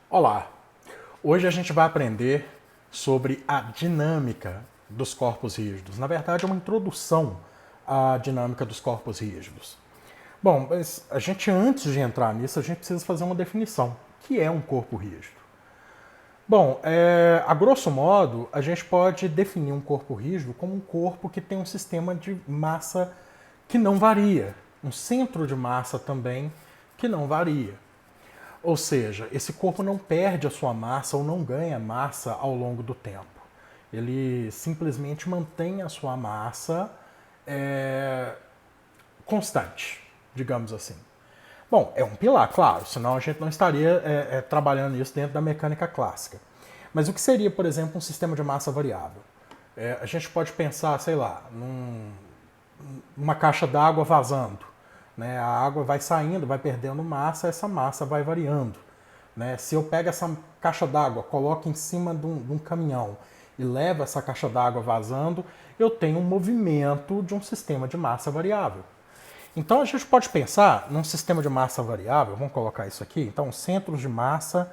Olá! Hoje a gente vai aprender sobre a dinâmica dos corpos rígidos. Na verdade, é uma introdução à dinâmica dos corpos rígidos. Bom, mas a gente, antes de entrar nisso, a gente precisa fazer uma definição. O que é um corpo rígido? Bom, a grosso modo, a gente pode definir um corpo rígido como um corpo que tem um sistema de massa que não varia, um centro de massa também que não varia. Ou seja, esse corpo não perde a sua massa ou não ganha massa ao longo do tempo. Ele simplesmente mantém a sua massa constante, digamos assim. Bom, é um pilar, claro, senão a gente não estaria trabalhando isso dentro da mecânica clássica. Mas o que seria, por exemplo, um sistema de massa variável? A gente pode pensar, sei lá, numa caixa d'água vazando. Né? A água vai saindo, vai perdendo massa, essa massa vai variando. Né? Se eu pego essa caixa d'água, coloco em cima de um caminhão e levo essa caixa d'água vazando, eu tenho um movimento de um sistema de massa variável. Então a gente pode pensar num sistema de massa variável, vamos colocar isso aqui, então centros de massa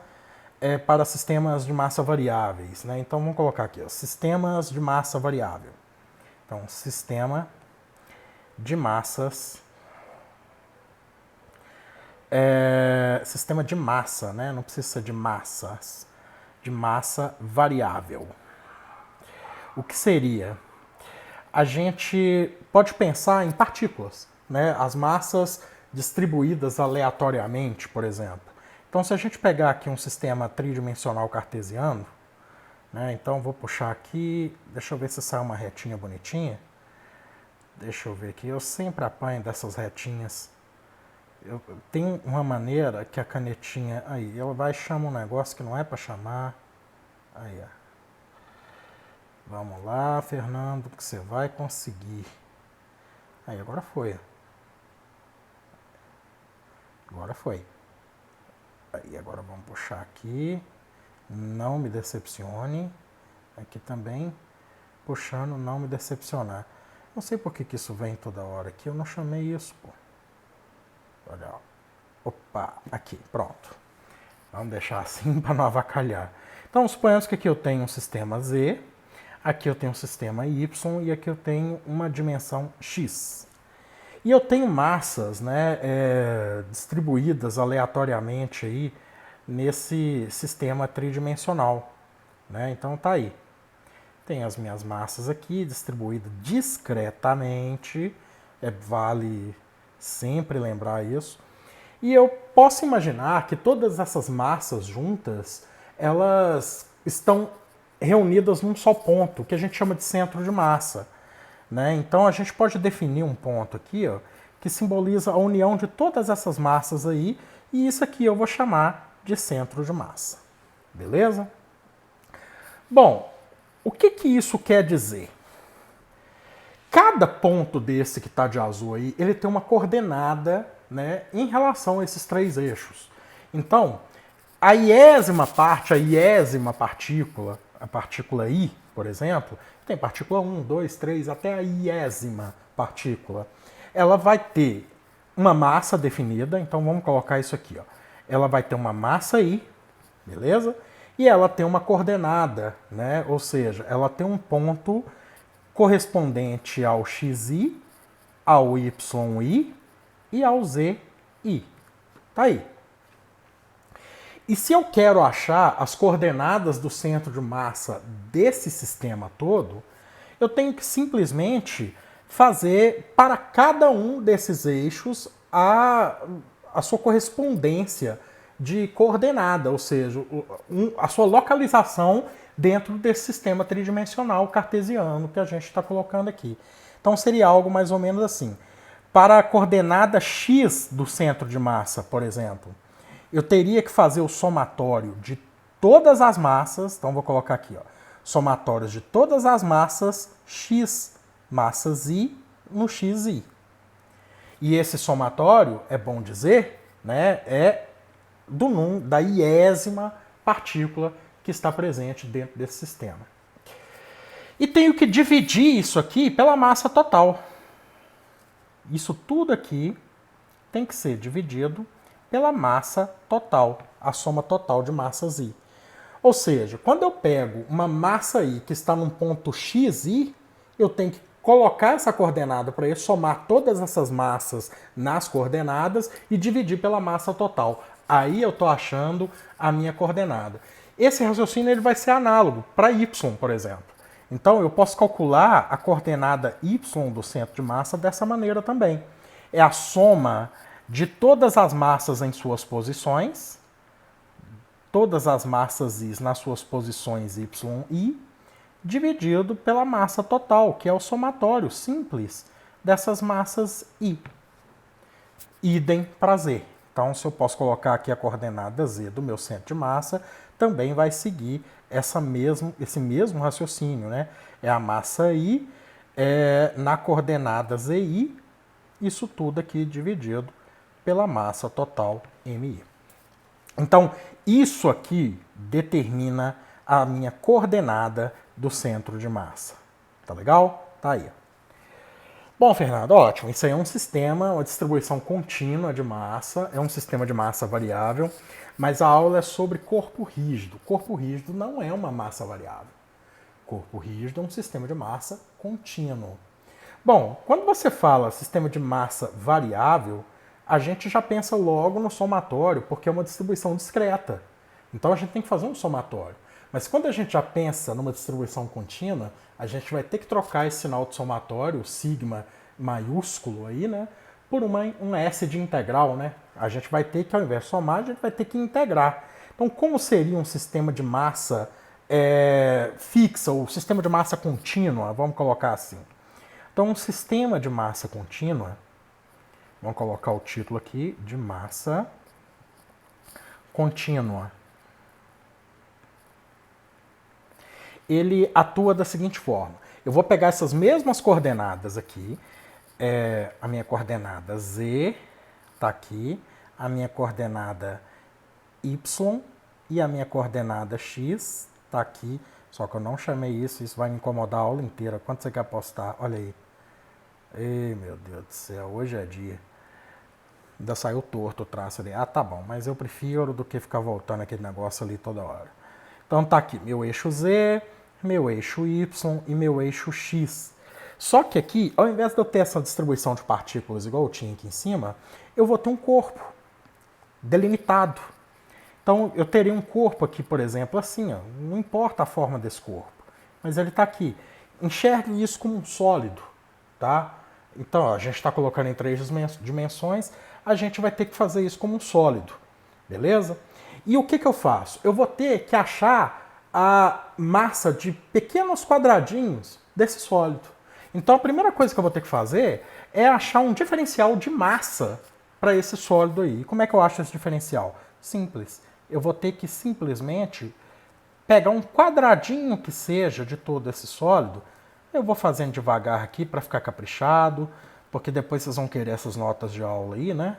para sistemas de massa variáveis. Né? Então vamos colocar aqui, ó, sistemas de massa variável. Então, sistema de massas sistema de massa, né? Não precisa ser de massas, de massa variável. O que seria? A gente pode pensar em partículas, né? As massas distribuídas aleatoriamente, por exemplo. Então, se a gente pegar aqui um sistema tridimensional cartesiano, né? Então, vou puxar aqui, deixa eu ver se sai uma retinha bonitinha. Deixa eu ver aqui, eu sempre apanho dessas retinhas. Tem uma maneira que a canetinha... Aí, ela vai chamar um negócio que não é para chamar. Aí, ó. Vamos lá, Fernando, que você vai conseguir. Aí, agora foi. Agora foi. Aí, agora vamos puxar aqui. Não me decepcione. Aqui também, puxando, não me decepcionar. Não sei por que isso vem toda hora aqui. Eu não chamei isso, pô. Olha, opa, aqui, pronto. Vamos deixar assim para não avacalhar. Então, suponhamos que aqui eu tenho um sistema Z, aqui eu tenho um sistema Y e aqui eu tenho uma dimensão X. E eu tenho massas, né, distribuídas aleatoriamente aí nesse sistema tridimensional. Né? Então tá aí. Tem as minhas massas aqui distribuídas discretamente, vale sempre lembrar isso. E eu posso imaginar que todas essas massas juntas, elas estão reunidas num só ponto, que a gente chama de centro de massa. Né? Então a gente pode definir um ponto aqui, ó, que simboliza a união de todas essas massas aí, e isso aqui eu vou chamar de centro de massa. Beleza? Bom, o que isso quer dizer? Cada ponto desse que está de azul aí, ele tem uma coordenada, né, em relação a esses três eixos. Então, a iésima parte, a iésima partícula, a partícula I, por exemplo, tem partícula 1, 2, 3, até a iésima partícula. Ela vai ter uma massa definida, então vamos colocar isso aqui. Ó. Ela vai ter uma massa I, beleza? E ela tem uma coordenada, né? Ou seja, ela tem um ponto correspondente ao xi, ao yi e ao zi. Tá aí. E se eu quero achar as coordenadas do centro de massa desse sistema todo, eu tenho que simplesmente fazer para cada um desses eixos a sua correspondência de coordenada, ou seja, a sua localização dentro desse sistema tridimensional cartesiano que a gente está colocando aqui. Então seria algo mais ou menos assim. Para a coordenada x do centro de massa, por exemplo, eu teria que fazer o somatório de todas as massas, então vou colocar aqui, ó, somatórios de todas as massas x, massas i, no xi. E esse somatório, é bom dizer, né, é da iésima partícula que está presente dentro desse sistema. E tenho que dividir isso aqui pela massa total. Isso tudo aqui tem que ser dividido pela massa total, a soma total de massas I. Ou seja, quando eu pego uma massa I que está num ponto xi, eu tenho que colocar essa coordenada para ele, somar todas essas massas nas coordenadas e dividir pela massa total. Aí eu estou achando a minha coordenada. Esse raciocínio ele vai ser análogo para y, por exemplo. Então eu posso calcular a coordenada y do centro de massa dessa maneira também. É a soma de todas as massas em suas posições, todas as massas I nas suas posições y e I, dividido pela massa total, que é o somatório simples dessas massas I. Idem para Z. Então, se eu posso colocar aqui a coordenada Z do meu centro de massa, também vai seguir esse mesmo raciocínio, né? É a massa I na coordenada ZI, isso tudo aqui dividido pela massa total MI. Então, isso aqui determina a minha coordenada do centro de massa. Tá legal? Tá aí. Bom, Fernando, ótimo. Isso aí é um sistema, uma distribuição contínua de massa, é um sistema de massa variável, mas a aula é sobre corpo rígido. Corpo rígido não é uma massa variável. Corpo rígido é um sistema de massa contínuo. Bom, quando você fala sistema de massa variável, a gente já pensa logo no somatório, porque é uma distribuição discreta. Então a gente tem que fazer um somatório. Mas quando a gente já pensa numa distribuição contínua, a gente vai ter que trocar esse sinal de somatório, o sigma maiúsculo aí, né, por um S de integral, né? A gente vai ter que, ao invés de somar, a gente vai ter que integrar. Então, como seria um sistema de massa fixa, ou sistema de massa contínua, vamos colocar assim. Então, um sistema de massa contínua, vamos colocar o título aqui de massa contínua. Ele atua da seguinte forma. Eu vou pegar essas mesmas coordenadas aqui, a minha coordenada Z está aqui, a minha coordenada Y e a minha coordenada X está aqui, só que eu não chamei isso vai me incomodar a aula inteira. Quanto você quer apostar? Olha aí. Ei, meu Deus do céu, hoje é dia. Ainda saiu torto o traço ali. Ah, tá bom, mas eu prefiro do que ficar voltando aquele negócio ali toda hora. Então tá aqui meu eixo Z, meu eixo Y e meu eixo X. Só que aqui, ao invés de eu ter essa distribuição de partículas igual eu tinha aqui em cima, eu vou ter um corpo delimitado. Então eu teria um corpo aqui, por exemplo, assim, ó, não importa a forma desse corpo, mas ele está aqui. Enxergue isso como um sólido, tá? Então ó, a gente está colocando em 3 dimensões, a gente vai ter que fazer isso como um sólido, beleza? E o que eu faço? Eu vou ter que achar a massa de pequenos quadradinhos desse sólido. Então a primeira coisa que eu vou ter que fazer é achar um diferencial de massa para esse sólido aí. E como é que eu acho esse diferencial? Simples. Eu vou ter que simplesmente pegar um quadradinho que seja de todo esse sólido. Eu vou fazendo devagar aqui para ficar caprichado, porque depois vocês vão querer essas notas de aula aí, né?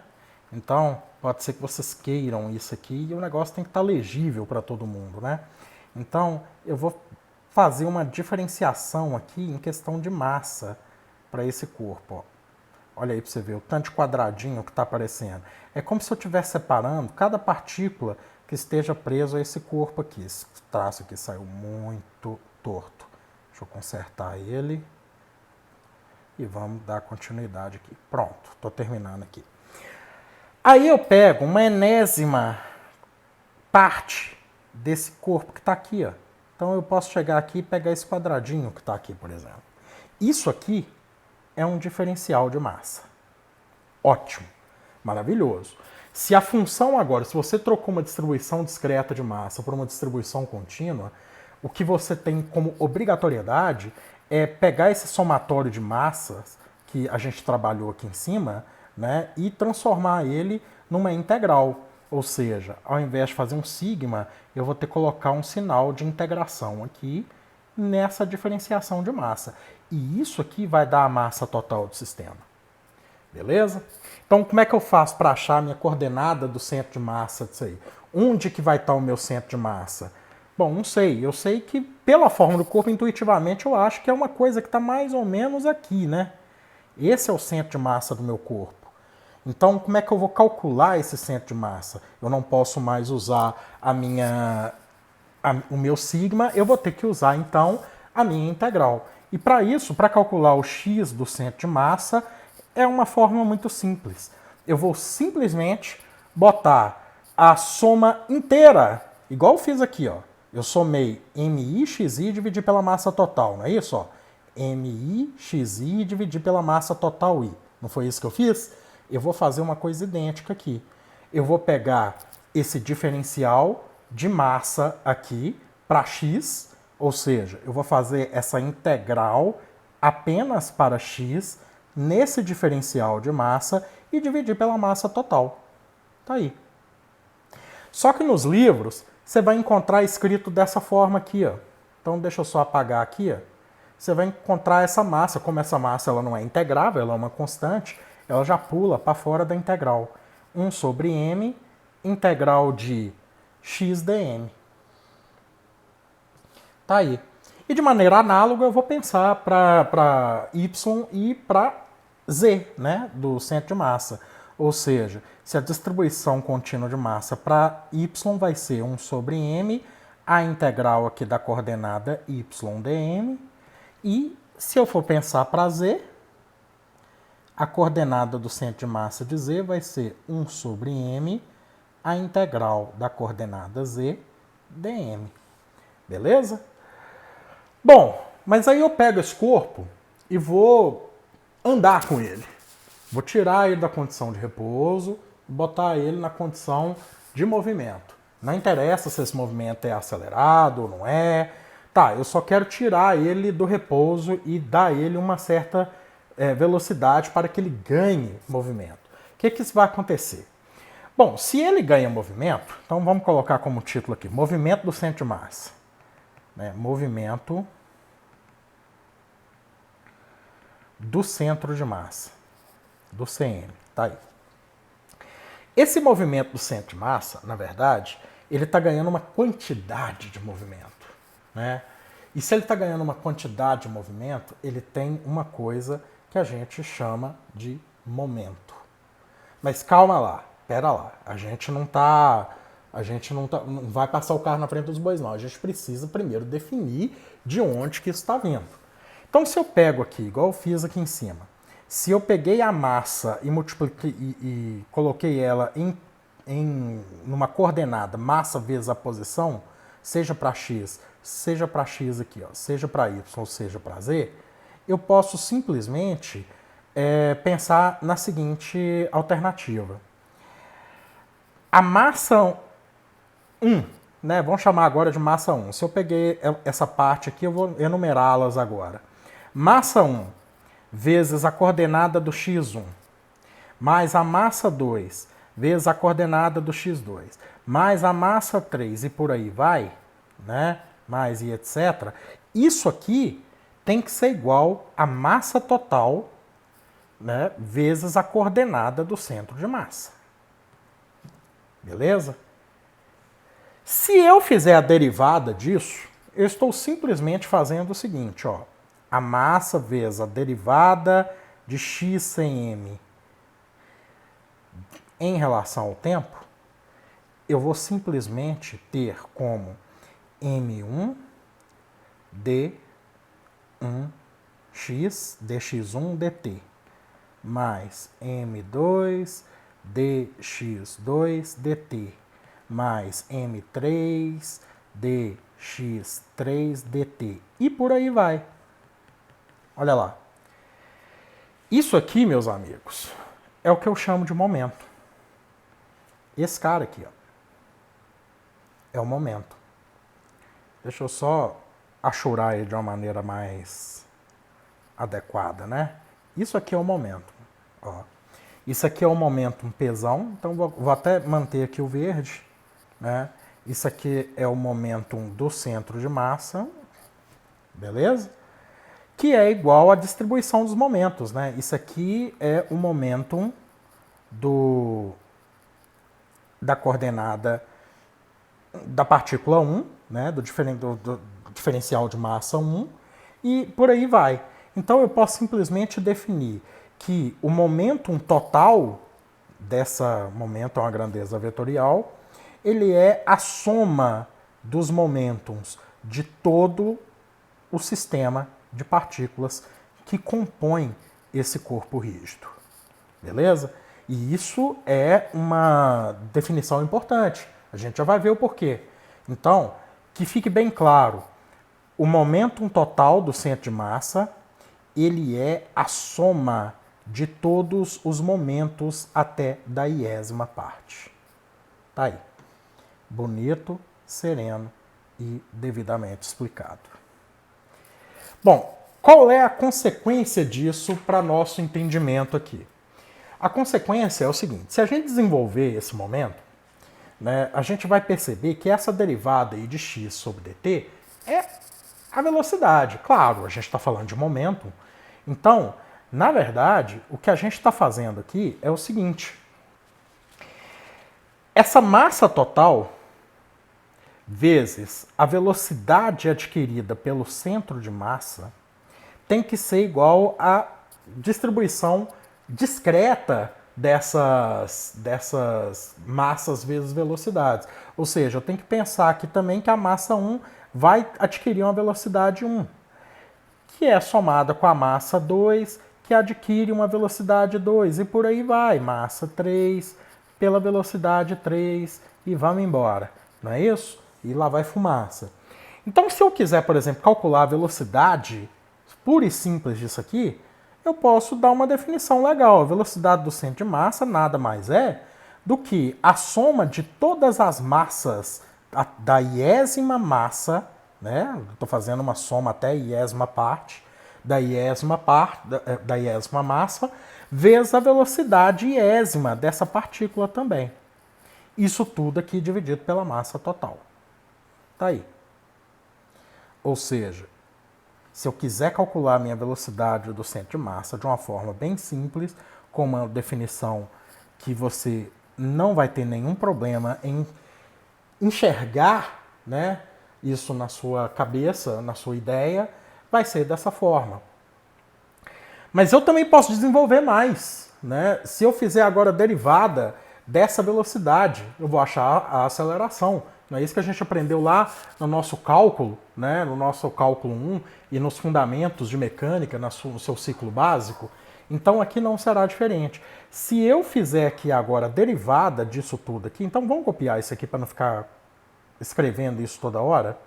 Então, pode ser que vocês queiram isso aqui e o negócio tem que estar legível para todo mundo, né? Então, eu vou fazer uma diferenciação aqui em questão de massa para esse corpo. Ó. Olha aí para você ver o tanto de quadradinho que está aparecendo. É como se eu estivesse separando cada partícula que esteja preso a esse corpo aqui. Esse traço aqui saiu muito torto. Deixa eu consertar ele. E vamos dar continuidade aqui. Pronto, estou terminando aqui. Aí eu pego uma enésima parte desse corpo que está aqui, ó. Então eu posso chegar aqui e pegar esse quadradinho que está aqui, por exemplo. Isso aqui é um diferencial de massa. Ótimo, maravilhoso. Se a função agora, se você trocou uma distribuição discreta de massa por uma distribuição contínua, o que você tem como obrigatoriedade é pegar esse somatório de massas que a gente trabalhou aqui em cima, né, e transformar ele numa integral. Ou seja, ao invés de fazer um sigma, eu vou ter que colocar um sinal de integração aqui nessa diferenciação de massa. E isso aqui vai dar a massa total do sistema. Beleza? Então, como é que eu faço para achar a minha coordenada do centro de massa disso aí? Onde que vai estar o meu centro de massa? Bom, não sei. Eu sei que, pela forma do corpo, intuitivamente, eu acho que é uma coisa que está mais ou menos aqui, né? Esse é o centro de massa do meu corpo. Então, como é que eu vou calcular esse centro de massa? Eu não posso mais usar o meu sigma, eu vou ter que usar, então, a minha integral. E para isso, para calcular o x do centro de massa, é uma forma muito simples. Eu vou simplesmente botar a soma inteira, igual eu fiz aqui, ó. Eu somei MIXI e dividi pela massa total, não é isso? Ó? MIXI e dividi pela massa total I. Não foi isso que eu fiz? Eu vou fazer uma coisa idêntica aqui. Eu vou pegar esse diferencial de massa aqui para x, ou seja, eu vou fazer essa integral apenas para x nesse diferencial de massa e dividir pela massa total. Tá aí. Só que nos livros você vai encontrar escrito dessa forma aqui, ó. Então deixa eu só apagar aqui, ó. Você vai encontrar essa massa, como essa massa ela não é integrável, ela é uma constante, ela já pula para fora da integral. 1 sobre m, integral de x dm. Tá aí. E de maneira análoga eu vou pensar para y e para z, né, do centro de massa. Ou seja, se a distribuição contínua de massa para y vai ser 1 sobre m, a integral aqui da coordenada y dm, e se eu for pensar para z, a coordenada do centro de massa de z vai ser 1 sobre m, a integral da coordenada z dm. Beleza? Bom, mas aí eu pego esse corpo e vou andar com ele. Vou tirar ele da condição de repouso e botar ele na condição de movimento. Não interessa se esse movimento é acelerado ou não é. Tá, eu só quero tirar ele do repouso e dar ele uma certa velocidade para que ele ganhe movimento. O que isso vai acontecer? Bom, se ele ganha movimento, então vamos colocar como título aqui, movimento do centro de massa. Né? Movimento do centro de massa, do CM, tá aí. Esse movimento do centro de massa, na verdade, ele está ganhando uma quantidade de movimento, né? E se ele está ganhando uma quantidade de movimento, ele tem uma coisa que a gente chama de momento. Mas calma lá, pera lá, a gente não vai passar o carro na frente dos bois, não. A gente precisa primeiro definir de onde que isso está vindo. Então, se eu pego aqui, igual eu fiz aqui em cima, se eu peguei a massa e multipliquei e coloquei ela numa coordenada massa vezes a posição, seja para x, seja para x aqui, ó, seja para y, ou seja para z, eu posso simplesmente pensar na seguinte alternativa. A massa 1, né, vamos chamar agora de massa 1. Se eu peguei essa parte aqui, eu vou enumerá-las agora. Massa 1 vezes a coordenada do x1, mais a massa 2 vezes a coordenada do x2, mais a massa 3 e por aí vai, né? Mais e etc. Isso aqui tem que ser igual a massa total, né, vezes a coordenada do centro de massa. Beleza? Se eu fizer a derivada disso, eu estou simplesmente fazendo o seguinte, ó. A massa vezes a derivada de x sem m em relação ao tempo, eu vou simplesmente ter como m1 d1x dx1 dt mais m2 dx2 dt mais m3 dx3 dt e por aí vai. Olha lá. Isso aqui, meus amigos, é o que eu chamo de momento. Esse cara aqui, ó, é o momento. Deixa eu só achurar ele de uma maneira mais adequada, né? Isso aqui é o momento. Ó. Isso aqui é o momento pesão, então vou até manter aqui o verde, né? Isso aqui é o momentum do centro de massa, beleza? Que é igual à distribuição dos momentos, né? Isso aqui é o momentum da coordenada da partícula 1, né? Do diferencial de massa 1, e por aí vai. Então eu posso simplesmente definir que o momentum total dessa momento é uma grandeza vetorial, ele é a soma dos momentums de todo o sistema de partículas que compõe esse corpo rígido. Beleza? E isso é uma definição importante. A gente já vai ver o porquê. Então, que fique bem claro, o momentum total do centro de massa, ele é a soma de todos os momentos até da iésima parte. Tá aí. Bonito, sereno e devidamente explicado. Bom, qual é a consequência disso para nosso entendimento aqui? A consequência é o seguinte: se a gente desenvolver esse momento, né, a gente vai perceber que essa derivada aí de x sobre dt é a velocidade. Claro, a gente está falando de momento. Então, na verdade, o que a gente está fazendo aqui é o seguinte: essa massa total vezes a velocidade adquirida pelo centro de massa tem que ser igual à distribuição discreta dessas massas vezes velocidades. Ou seja, eu tenho que pensar aqui também que a massa 1 vai adquirir uma velocidade 1, que é somada com a massa 2, que adquire uma velocidade 2, e por aí vai. Massa 3 pela velocidade 3 e vamos embora. Não é isso? E lá vai fumaça. Então, se eu quiser, por exemplo, calcular a velocidade pura e simples disso aqui, eu posso dar uma definição legal. A velocidade do centro de massa nada mais é do que a soma de todas as massas da iésima massa, né? Estou fazendo uma soma até a iésima parte, da iésima massa, vezes a velocidade iésima dessa partícula também. Isso tudo aqui dividido pela massa total. Tá aí. Ou seja, se eu quiser calcular a minha velocidade do centro de massa de uma forma bem simples, com uma definição que você não vai ter nenhum problema em enxergar, né, isso na sua cabeça, na sua ideia, vai ser dessa forma. Mas eu também posso desenvolver mais, né? Se eu fizer agora a derivada dessa velocidade, eu vou achar a aceleração. Não é isso que a gente aprendeu lá no nosso cálculo, né? No nosso cálculo 1 e nos fundamentos de mecânica, no seu ciclo básico? Então aqui não será diferente. Se eu fizer aqui agora a derivada disso tudo aqui, então vamos copiar isso aqui para não ficar escrevendo isso toda hora.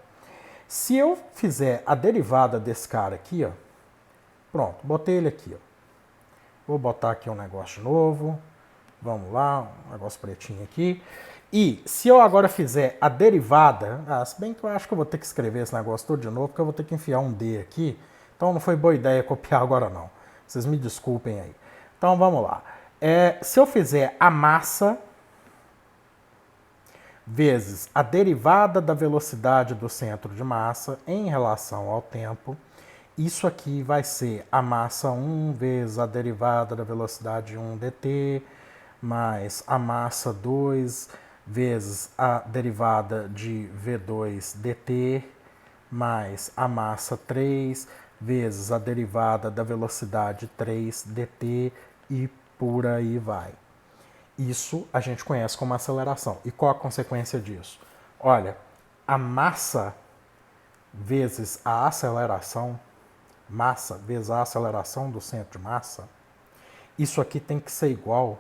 Se eu fizer a derivada desse cara aqui, ó, pronto, botei ele aqui, ó. Vou botar aqui um negócio novo. Vamos lá, um negócio pretinho aqui. E se eu agora fizer a derivada, se bem que eu acho que eu vou ter que escrever esse negócio todo de novo, porque eu vou ter que enfiar um D aqui. Então não foi boa ideia copiar agora não. Vocês me desculpem aí. Então vamos lá. Se eu fizer a massa vezes a derivada da velocidade do centro de massa em relação ao tempo, isso aqui vai ser a massa 1 vezes a derivada da velocidade 1 dt, mais a massa 2 vezes a derivada de V2 dt, mais a massa 3 vezes a derivada da velocidade 3 dt e por aí vai. Isso a gente conhece como aceleração. E qual a consequência disso? Olha, a massa vezes a aceleração, massa vezes a aceleração do centro de massa, isso aqui tem que ser igual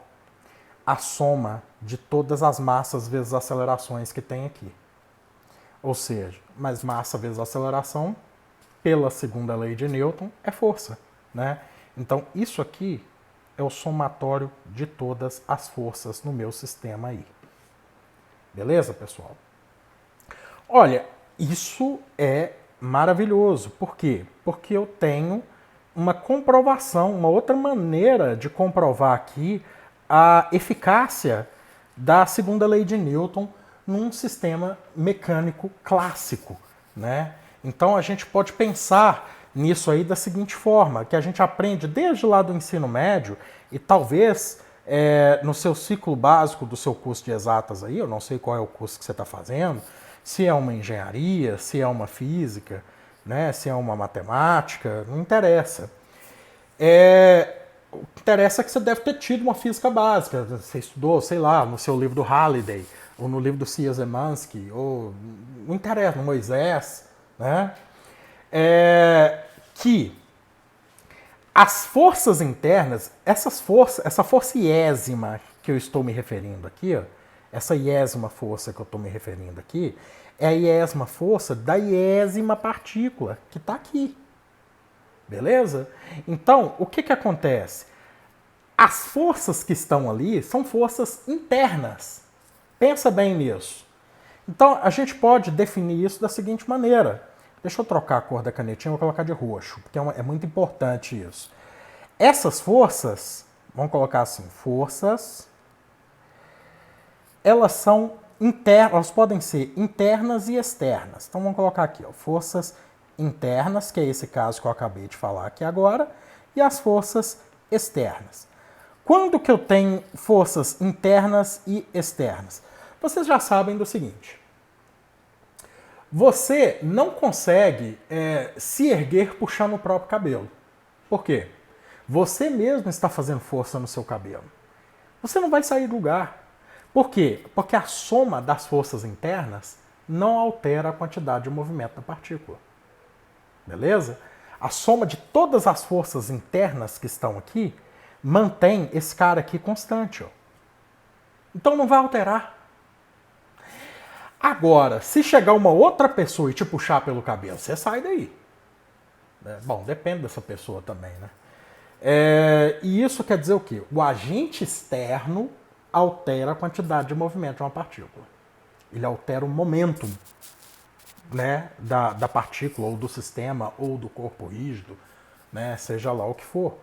à soma de todas as massas vezes as acelerações que tem aqui. Ou seja, mais massa vezes aceleração, pela segunda lei de Newton, é força, né? Então, isso aqui é o somatório de todas as forças no meu sistema aí. Beleza, pessoal? Olha, isso é maravilhoso. Por quê? Porque eu tenho uma comprovação, uma outra maneira de comprovar aqui a eficácia da segunda lei de Newton num sistema mecânico clássico, né? Então a gente pode pensar nisso aí da seguinte forma, que a gente aprende desde lá do ensino médio e talvez no seu ciclo básico do seu curso de exatas aí, eu não sei qual é o curso que você está fazendo, se é uma engenharia, se é uma física, né, se é uma matemática, não interessa. o que interessa é que você deve ter tido uma física básica. Você estudou, sei lá, no seu livro do Halliday, ou no livro do C. Zemansky, ou não interessa, no Moisés, né? Que as forças internas, essa força iésima que eu estou me referindo aqui, ó, essa iésima força que eu estou me referindo aqui, é a iésima força da iésima partícula que está aqui. Beleza? Então, o que acontece? As forças que estão ali são forças internas. Pensa bem nisso. Então, a gente pode definir isso da seguinte maneira. Deixa eu trocar a cor da canetinha, vou colocar de roxo, porque é muito importante isso. Essas forças, vamos colocar assim, forças, elas são internas, elas podem ser internas e externas. Então, vamos colocar aqui, ó, forças internas, que é esse caso que eu acabei de falar aqui agora, e as forças externas. Quando que eu tenho forças internas e externas? Vocês já sabem do seguinte. Você não consegue se erguer puxando o próprio cabelo. Por quê? Você mesmo está fazendo força no seu cabelo. Você não vai sair do lugar. Por quê? Porque a soma das forças internas não altera a quantidade de movimento da partícula. Beleza? A soma de todas as forças internas que estão aqui mantém esse cara aqui constante. Ó. Então não vai alterar. Agora, se chegar uma outra pessoa e te puxar pelo cabelo, você sai daí. Bom, depende dessa pessoa também, né? E isso quer dizer o quê? O agente externo altera a quantidade de movimento de uma partícula. Ele altera o momento, né, da partícula, ou do sistema, ou do corpo rígido, né, seja lá o que for.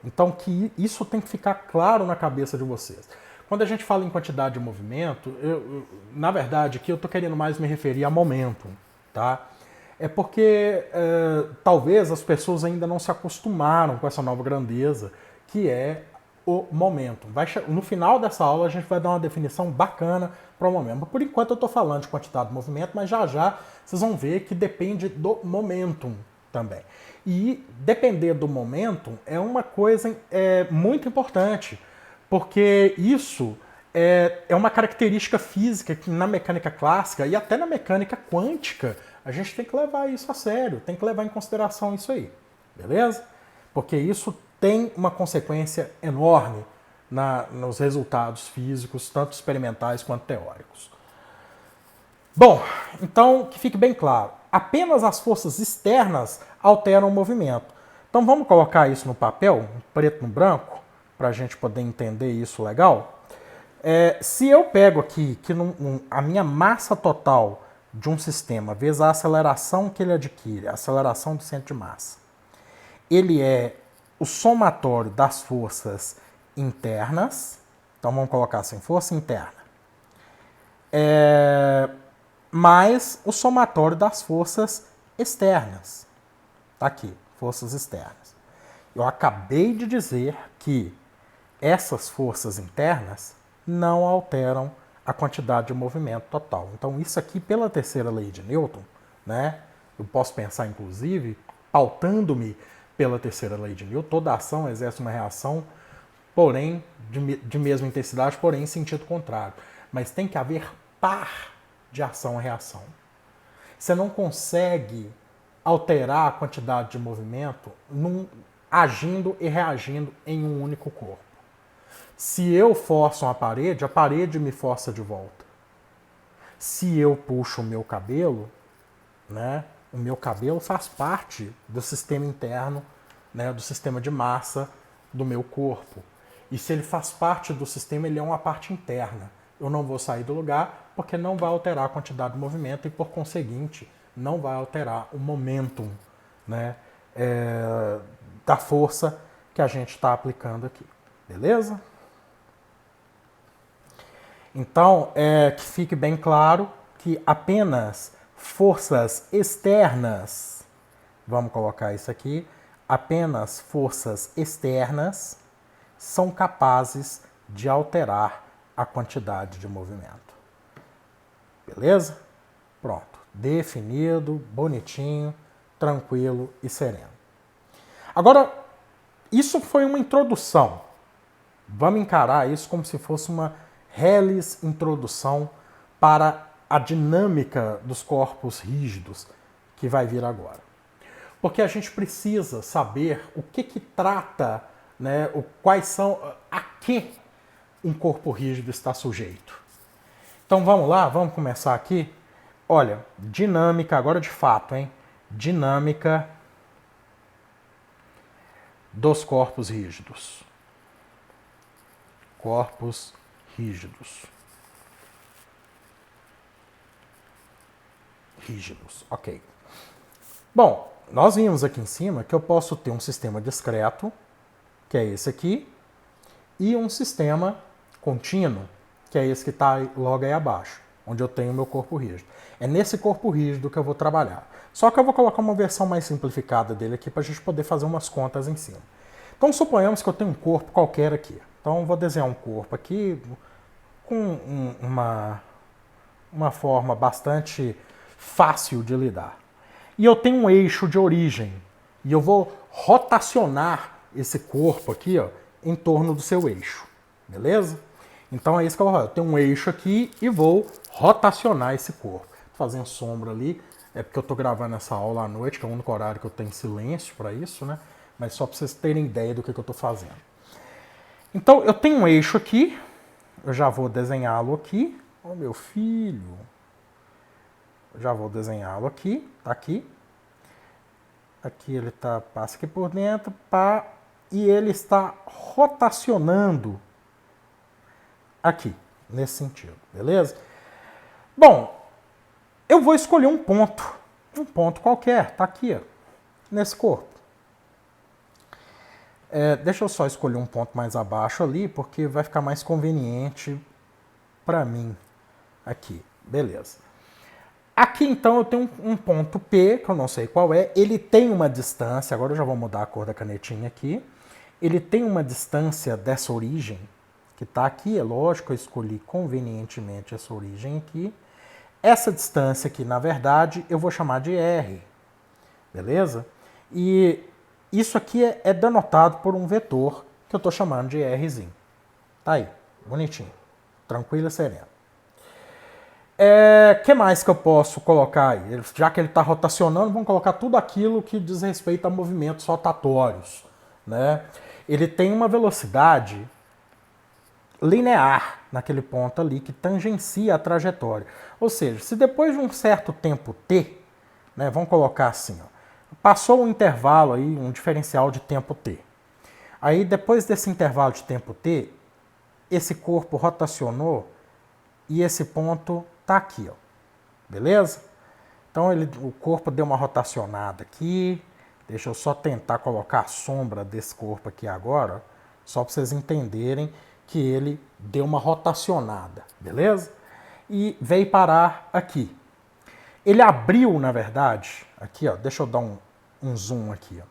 Então, que isso tem que ficar claro na cabeça de vocês. Quando a gente fala em quantidade de movimento, na verdade, aqui eu estou querendo mais me referir a momento, tá? É porque talvez as pessoas ainda não se acostumaram com essa nova grandeza, que é o momento. No final dessa aula a gente vai dar uma definição bacana para o momento. Por enquanto eu estou falando de quantidade de movimento, mas já já vocês vão ver que depende do momentum também. E depender do momentum é uma coisa muito importante, porque isso é uma característica física que na mecânica clássica e até na mecânica quântica a gente tem que levar isso a sério, tem que levar em consideração isso aí, beleza? Porque isso tem uma consequência enorme nos resultados físicos, tanto experimentais quanto teóricos. Bom, então que fique bem claro, apenas as forças externas alteram o movimento. Então vamos colocar isso no papel, preto no branco, para a gente poder entender isso legal. Se eu pego aqui que a minha massa total de um sistema vezes a aceleração que ele adquire, a aceleração do centro de massa, ele é o somatório das forças internas, então vamos colocar assim, força interna, mais o somatório das forças externas. Tá aqui, forças externas. Eu acabei de dizer que essas forças internas não alteram a quantidade de movimento total. Então isso aqui, pela terceira lei de Newton, né, eu posso pensar, inclusive, pautando-me pela terceira lei de Newton, toda ação exerce uma reação, porém, de mesma intensidade, porém em sentido contrário. Mas tem que haver par de ação e reação. Você não consegue alterar a quantidade de movimento agindo e reagindo em um único corpo. Se eu forço uma parede, a parede me força de volta. Se eu puxo o meu cabelo, né, o meu cabelo faz parte do sistema interno, né, do sistema de massa do meu corpo. E se ele faz parte do sistema, ele é uma parte interna. Eu não vou sair do lugar porque não vai alterar a quantidade de movimento e, por conseguinte, não vai alterar o momentum, né, da força que a gente está aplicando aqui. Beleza? Então, que fique bem claro que apenas forças externas, vamos colocar isso aqui, apenas forças externas são capazes de alterar a quantidade de movimento. Beleza? Pronto. Definido, bonitinho, tranquilo e sereno. Agora, isso foi uma introdução. Vamos encarar isso como se fosse uma reles introdução para a dinâmica dos corpos rígidos que vai vir agora. Porque a gente precisa saber o que trata, né, quais são, a que um corpo rígido está sujeito. Então vamos lá, vamos começar aqui. Olha, dinâmica, agora de fato, hein? Dinâmica dos corpos rígidos. Corpos rígidos. Rígidos, ok. Bom, nós vimos aqui em cima que eu posso ter um sistema discreto, que é esse aqui, e um sistema contínuo, que é esse que está logo aí abaixo, onde eu tenho o meu corpo rígido. É nesse corpo rígido que eu vou trabalhar. Só que eu vou colocar uma versão mais simplificada dele aqui para a gente poder fazer umas contas em cima. Então suponhamos que eu tenho um corpo qualquer aqui. Então eu vou desenhar um corpo aqui com uma forma bastante fácil de lidar. E eu tenho um eixo de origem. E eu vou rotacionar esse corpo aqui, ó, em torno do seu eixo. Beleza? Então é isso que eu vou fazer. Eu tenho um eixo aqui e vou rotacionar esse corpo. Tô fazendo sombra ali. É porque eu estou gravando essa aula à noite, que é o único horário que eu tenho silêncio para isso, né? Mas só para vocês terem ideia do que eu estou fazendo. Então eu tenho um eixo aqui. Eu já vou desenhá-lo aqui. Ô meu filho. Eu já vou desenhá-lo aqui. Tá aqui. Aqui ele tá, passa aqui por dentro, pá, e ele está rotacionando aqui, nesse sentido, beleza? Bom, eu vou escolher um ponto qualquer, tá aqui, ó, nesse corpo. Deixa eu só escolher um ponto mais abaixo ali, porque vai ficar mais conveniente para mim aqui, beleza. Aqui, então, eu tenho um ponto P, que eu não sei qual é. Ele tem uma distância, agora eu já vou mudar a cor da canetinha aqui. Ele tem uma distância dessa origem, que está aqui, é lógico, eu escolhi convenientemente essa origem aqui. Essa distância aqui, na verdade, eu vou chamar de R, beleza? E isso aqui é denotado por um vetor, que eu estou chamando de Rzinho. Tá aí, bonitinho, tranquilo e sereno. Que mais que eu posso colocar aí? Já que ele está rotacionando, vamos colocar tudo aquilo que diz respeito a movimentos rotatórios, né? Ele tem uma velocidade linear naquele ponto ali que tangencia a trajetória. Ou seja, se depois de um certo tempo t, né, vamos colocar assim, ó, passou um intervalo aí, um diferencial de tempo t. Aí depois desse intervalo de tempo t, esse corpo rotacionou e esse ponto tá aqui, ó. Beleza? Então o corpo deu uma rotacionada aqui. Deixa eu só tentar colocar a sombra desse corpo aqui agora, só para vocês entenderem que ele deu uma rotacionada, beleza? E veio parar aqui. Ele abriu, na verdade, aqui, ó, deixa eu dar um zoom aqui, ó.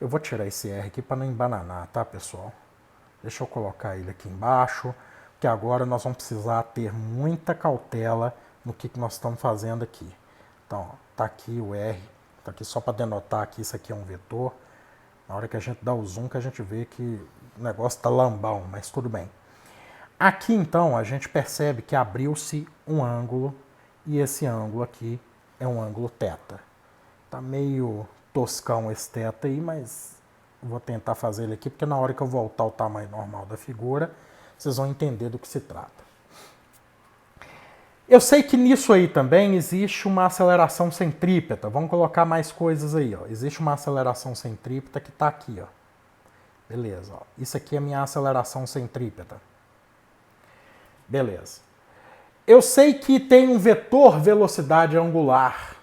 Eu vou tirar esse R aqui para não embananar, tá, pessoal? Deixa eu colocar ele aqui embaixo, que agora nós vamos precisar ter muita cautela no que nós estamos fazendo aqui. Então, ó, tá aqui o R, tá aqui só para denotar que isso aqui é um vetor. Na hora que a gente dá o zoom que a gente vê que o negócio está lambão, mas tudo bem. Aqui, então, a gente percebe que abriu-se um ângulo e esse ângulo aqui é um ângulo θ. Tá meio toscão esse θ aí, mas vou tentar fazer ele aqui, porque na hora que eu voltar ao tamanho normal da figura, vocês vão entender do que se trata. Eu sei que nisso aí também existe uma aceleração centrípeta. Vamos colocar mais coisas aí, ó. Existe uma aceleração centrípeta que está aqui, ó. Beleza, ó. Isso aqui é a minha aceleração centrípeta. Beleza. Eu sei que tem um vetor velocidade angular,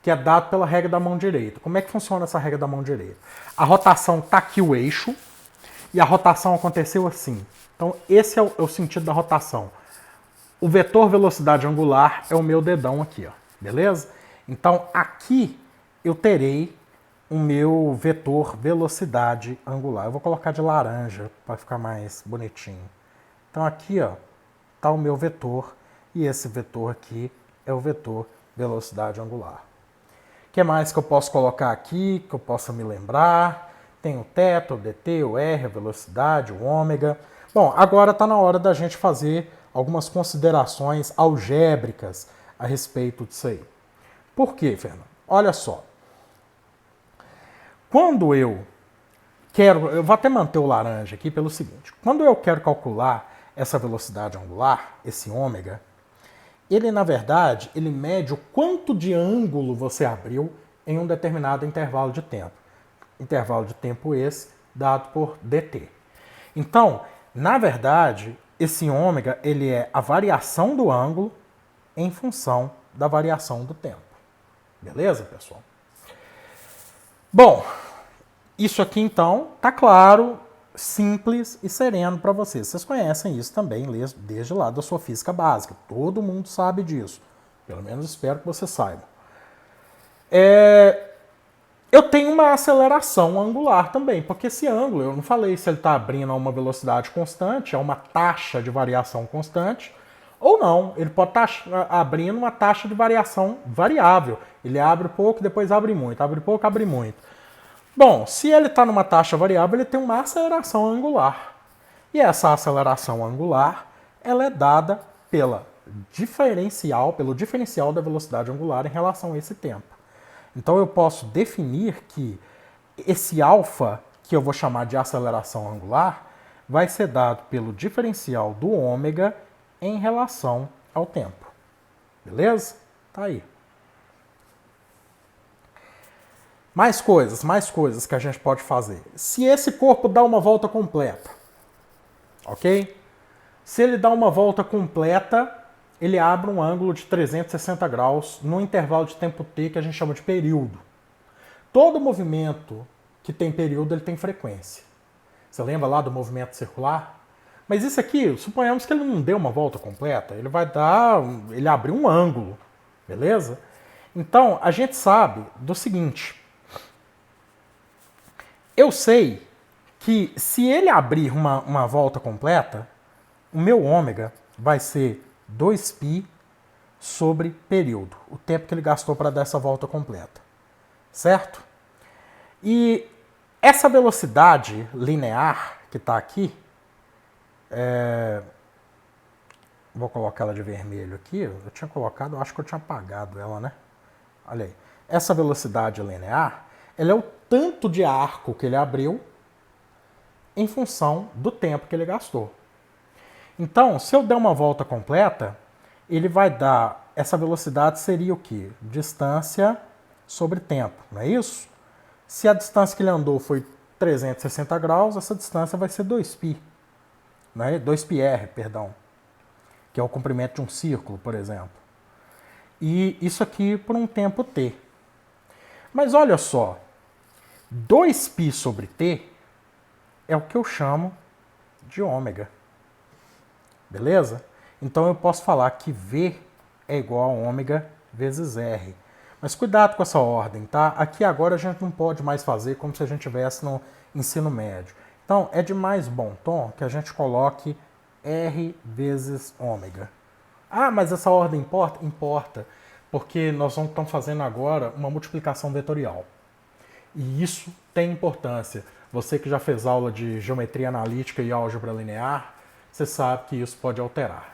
que é dado pela regra da mão direita. Como é que funciona essa regra da mão direita? A rotação está aqui o eixo, e a rotação aconteceu assim. Então, esse é o sentido da rotação. O vetor velocidade angular é o meu dedão aqui, ó. Beleza? Então, aqui eu terei o meu vetor velocidade angular. Eu vou colocar de laranja para ficar mais bonitinho. Então, aqui, ó, tá o meu vetor, e esse vetor aqui é o vetor velocidade angular. O que mais que eu posso colocar aqui, que eu possa me lembrar? Tem o θ, o dt, o r, a velocidade, o ômega. Bom, agora está na hora da gente fazer algumas considerações algébricas a respeito disso aí. Por quê, Fernando? Olha só. Quando eu vou até manter o laranja aqui pelo seguinte. Quando eu quero calcular essa velocidade angular, esse ômega, ele, na verdade, ele mede o quanto de ângulo você abriu em um determinado intervalo de tempo. Intervalo de tempo esse dado por dt. Então, na verdade, esse ômega ele é a variação do ângulo em função da variação do tempo. Beleza, pessoal? Bom, isso aqui então tá claro, simples e sereno para vocês. Vocês conhecem isso também desde lá da sua física básica. Todo mundo sabe disso. Pelo menos espero que você saiba. Eu tenho uma aceleração angular também, porque esse ângulo, eu não falei se ele está abrindo a uma velocidade constante, a uma taxa de variação constante, ou não. Ele pode estar abrindo uma taxa de variação variável. Ele abre pouco, depois abre muito, abre pouco, abre muito. Bom, se ele está numa taxa variável, ele tem uma aceleração angular. E essa aceleração angular, ela é dada pelo diferencial da velocidade angular em relação a esse tempo. Então eu posso definir que esse alfa, que eu vou chamar de aceleração angular, vai ser dado pelo diferencial do ômega em relação ao tempo. Beleza? Tá aí. Mais coisas que a gente pode fazer. Se esse corpo dá uma volta completa, ok? Se ele dá uma volta completa, ele abre um ângulo de 360 graus no intervalo de tempo t que a gente chama de período. Todo movimento que tem período, ele tem frequência. Você lembra lá do movimento circular? Mas isso aqui, suponhamos que ele não deu uma volta completa, ele abriu um ângulo, beleza? Então, a gente sabe do seguinte. Eu sei que se ele abrir uma volta completa, o meu ômega vai ser 2π sobre período, o tempo que ele gastou para dar essa volta completa, certo? E essa velocidade linear que está aqui, vou colocar ela de vermelho aqui, eu tinha colocado, eu acho que eu tinha apagado ela, né? Olha aí, essa velocidade linear, ela é o tanto de arco que ele abriu em função do tempo que ele gastou. Então, se eu der uma volta completa, ele vai dar, essa velocidade seria o quê? Distância sobre tempo, não é isso? Se a distância que ele andou foi 360 graus, essa distância vai ser 2π, né? 2πr, perdão, que é o comprimento de um círculo, por exemplo. E isso aqui por um tempo t. Mas olha só, 2π sobre t é o que eu chamo de ômega. Beleza? Então eu posso falar que V é igual a ômega vezes R. Mas cuidado com essa ordem, tá? Aqui agora a gente não pode mais fazer como se a gente estivesse no ensino médio. Então é de mais bom tom que a gente coloque R vezes ômega. Ah, mas essa ordem importa? Importa, porque nós estamos fazendo agora uma multiplicação vetorial. E isso tem importância. Você que já fez aula de geometria analítica e álgebra linear, você sabe que isso pode alterar.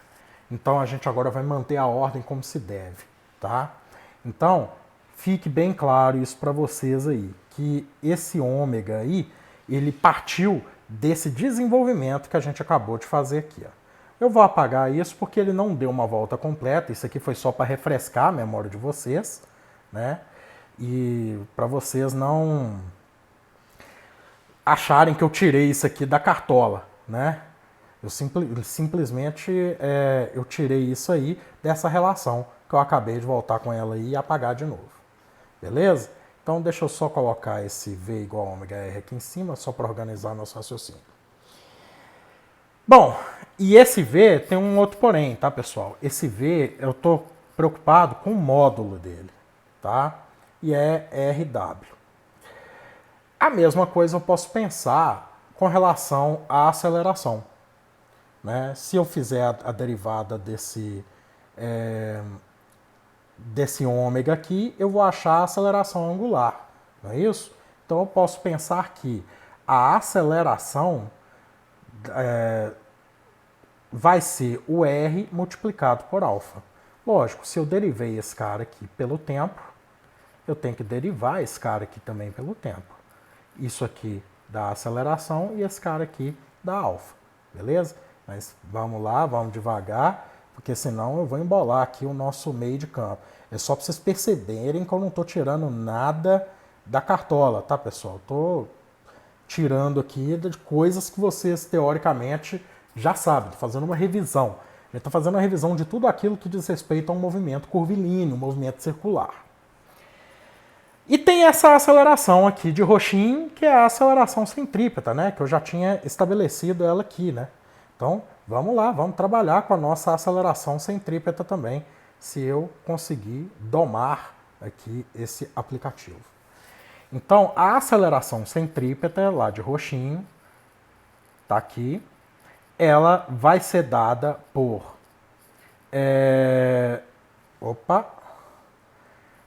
Então a gente agora vai manter a ordem como se deve, tá? Então, fique bem claro isso para vocês aí, que esse ômega aí, ele partiu desse desenvolvimento que a gente acabou de fazer aqui, ó. Eu vou apagar isso porque ele não deu uma volta completa, isso aqui foi só para refrescar a memória de vocês, né? E para vocês não acharem que eu tirei isso aqui da cartola, né? Eu simplesmente eu tirei isso aí dessa relação que eu acabei de voltar com ela aí e apagar de novo. Beleza? Então deixa eu só colocar esse V igual a ômega R aqui em cima, só para organizar nosso raciocínio. Bom, e esse V tem um outro porém, tá, pessoal? Esse V, eu estou preocupado com o módulo dele, tá? E é RW. A mesma coisa eu posso pensar com relação à aceleração. Né? Se eu fizer a derivada desse ômega aqui, eu vou achar a aceleração angular, não é isso? Então eu posso pensar que a aceleração vai ser o R multiplicado por alfa. Lógico, se eu derivei esse cara aqui pelo tempo, eu tenho que derivar esse cara aqui também pelo tempo. Isso aqui dá aceleração e esse cara aqui dá alfa, beleza? Mas vamos lá, vamos devagar, porque senão eu vou embolar aqui o nosso meio de campo. É só para vocês perceberem que eu não estou tirando nada da cartola, tá, pessoal? Estou tirando aqui de coisas que vocês, teoricamente, já sabem. Estou fazendo uma revisão. A gente está fazendo uma revisão de tudo aquilo que diz respeito a um movimento curvilíneo, um movimento circular. E tem essa aceleração aqui de roxinho, que é a aceleração centrípeta, né? Que eu já tinha estabelecido ela aqui, né? Então, vamos lá, vamos trabalhar com a nossa aceleração centrípeta também, se eu conseguir domar aqui esse aplicativo. Então, a aceleração centrípeta, lá de roxinho, tá aqui, ela vai ser dada por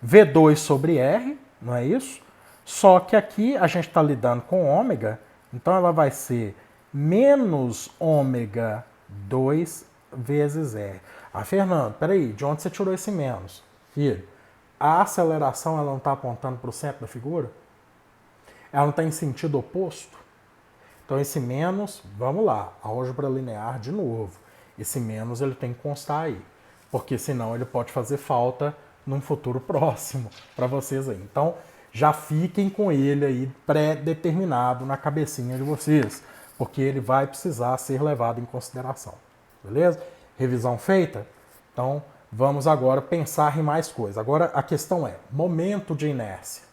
V2 sobre R, não é isso? Só que aqui a gente está lidando com ômega, então ela vai ser menos ômega 2 vezes R. Ah, Fernando, peraí, de onde você tirou esse menos? Filho, a aceleração ela não está apontando para o centro da figura? Ela não está em sentido oposto? Então esse menos, vamos lá, álgebra linear de novo. Esse menos ele tem que constar aí, porque senão ele pode fazer falta num futuro próximo para vocês aí. Então já fiquem com ele aí pré-determinado na cabecinha de vocês, porque ele vai precisar ser levado em consideração. Beleza? Revisão feita? Então vamos agora pensar em mais coisas. Agora a questão é momento de inércia.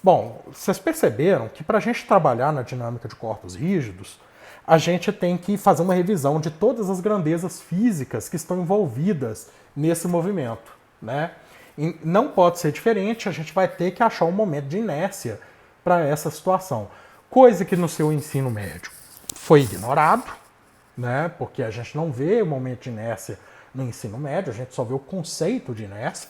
Bom, vocês perceberam que para a gente trabalhar na dinâmica de corpos rígidos, a gente tem que fazer uma revisão de todas as grandezas físicas que estão envolvidas nesse movimento, né? E não pode ser diferente, a gente vai ter que achar um momento de inércia para essa situação. Coisa que no seu ensino médio foi ignorado, né? Porque a gente não vê o momento de inércia no ensino médio, a gente só vê o conceito de inércia.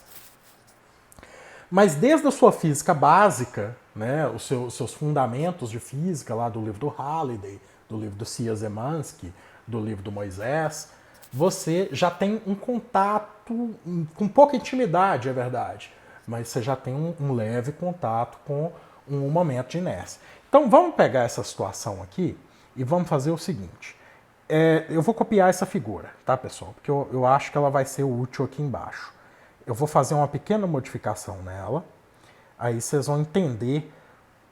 Mas desde a sua física básica, né, os seus fundamentos de física, lá do livro do Halliday, do livro do Szymanski, do livro do Moisés, você já tem um contato com pouca intimidade, é verdade, mas você já tem um leve contato com um momento de inércia. Então vamos pegar essa situação aqui e vamos fazer o seguinte. Eu vou copiar essa figura, tá, pessoal? Porque eu acho que ela vai ser útil aqui embaixo. Eu vou fazer uma pequena modificação nela, aí vocês vão entender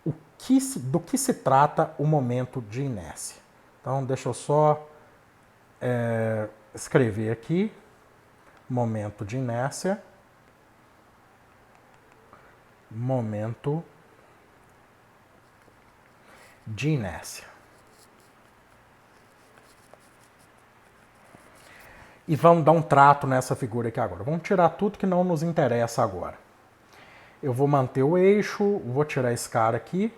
do que se trata o momento de inércia. Então, deixa eu só escrever aqui, momento de inércia, momento de inércia. E vamos dar um trato nessa figura aqui agora. Vamos tirar tudo que não nos interessa agora. Eu vou manter o eixo, vou tirar esse cara aqui,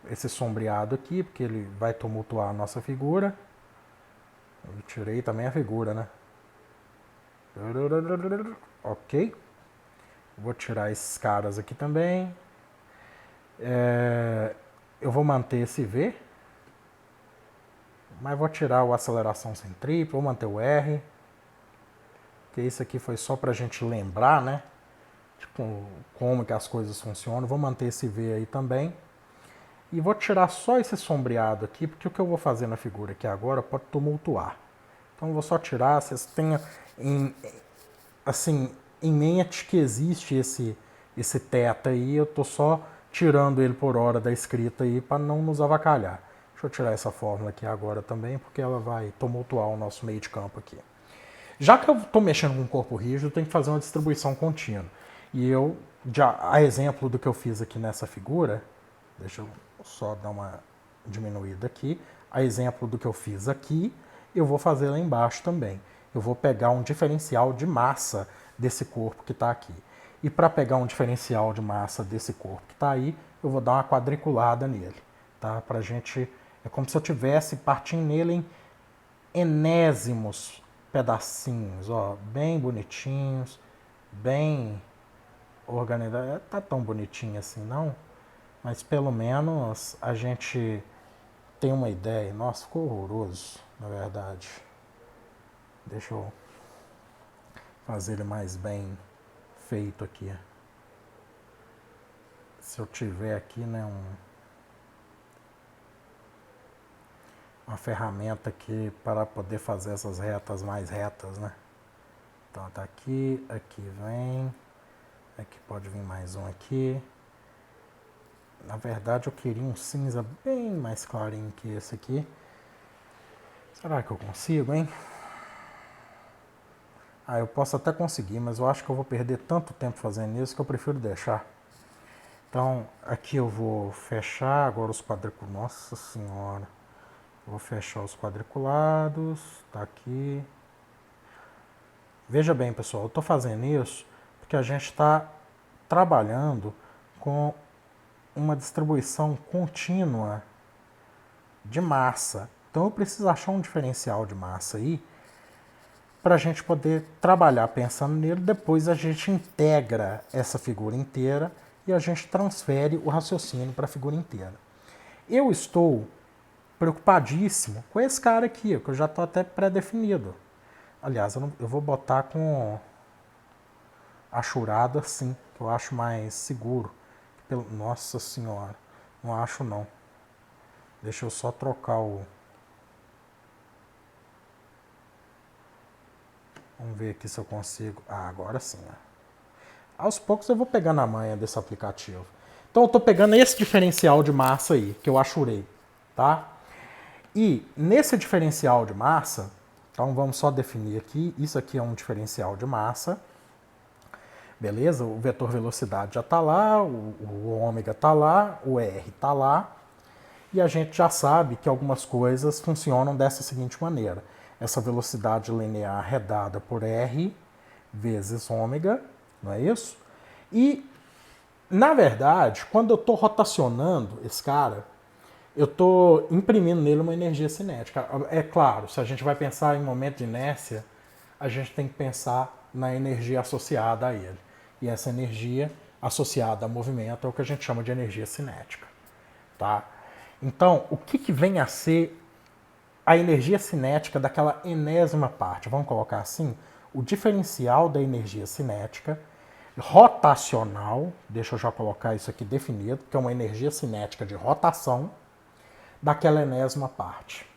esse sombreado aqui, porque ele vai tumultuar a nossa figura. Eu tirei também a figura, né? Ok. Vou tirar esses caras aqui também. Eu vou manter esse V. Mas vou tirar o aceleração centrípeta, vou manter o R. Porque isso aqui foi só para a gente lembrar, né? Tipo, como que as coisas funcionam. Vou manter esse V aí também. E vou tirar só esse sombreado aqui, porque o que eu vou fazer na figura aqui agora pode tumultuar. Então eu vou só tirar, vocês tenham em mente que existe esse θ aí, eu estou só tirando ele por hora da escrita aí para não nos avacalhar. Deixa eu tirar essa fórmula aqui agora também, porque ela vai tumultuar o nosso meio de campo aqui. Já que eu estou mexendo com um corpo rígido, eu tenho que fazer uma distribuição contínua. E a exemplo do que eu fiz aqui nessa figura, deixa eu só dar uma diminuída aqui. A exemplo do que eu fiz aqui, eu vou fazer lá embaixo também. Eu vou pegar um diferencial de massa desse corpo que está aqui. E para pegar um diferencial de massa desse corpo que está aí, eu vou dar uma quadriculada nele. Tá? Pra gente, é como se eu estivesse partindo nele em enésimos pedacinhos, ó, bem bonitinhos, bem organizar. Tá tão bonitinho assim não, mas pelo menos a gente tem uma ideia. Nossa, ficou horroroso, na verdade. Deixa eu fazer ele mais bem feito aqui. Se eu tiver aqui, né, uma ferramenta aqui para poder fazer essas retas mais retas, né? Então tá aqui, aqui vem, aqui pode vir mais um aqui. Na verdade eu queria um cinza bem mais clarinho que esse aqui. Será que eu consigo, hein? Ah, eu posso até conseguir, mas eu acho que eu vou perder tanto tempo fazendo isso que eu prefiro deixar. Então, aqui eu vou fechar agora os quadriculados. Nossa senhora. Vou fechar os quadriculados. Tá aqui. Veja bem, pessoal, eu estou fazendo isso porque a gente está trabalhando com uma distribuição contínua de massa. Então eu preciso achar um diferencial de massa aí para a gente poder trabalhar pensando nele. Depois a gente integra essa figura inteira e a gente transfere o raciocínio para a figura inteira. Eu estou preocupadíssimo com esse cara aqui, que eu já estou até pré-definido. Aliás, eu vou botar com achurado assim, que eu acho mais seguro. Nossa senhora, não acho não. Deixa eu só trocar o... Vamos ver aqui se eu consigo... Ah, agora sim. Aos poucos eu vou pegando a manha desse aplicativo. Então eu estou pegando esse diferencial de massa aí, que eu achurei, tá? E nesse diferencial de massa, então vamos só definir aqui, isso aqui é um diferencial de massa, beleza? O vetor velocidade já está lá, o ômega está lá, o R está lá, e a gente já sabe que algumas coisas funcionam dessa seguinte maneira. Essa velocidade linear é dada por R vezes ômega, não é isso? E, na verdade, quando eu estou rotacionando esse cara, eu estou imprimindo nele uma energia cinética. É claro, se a gente vai pensar em momento de inércia, a gente tem que pensar na energia associada a ele. E essa energia associada a movimento é o que a gente chama de energia cinética. Tá? Então, o que vem a ser a energia cinética daquela enésima parte? Vamos colocar assim? O diferencial da energia cinética rotacional, deixa eu já colocar isso aqui definido, que é uma energia cinética de rotação daquela enésima parte.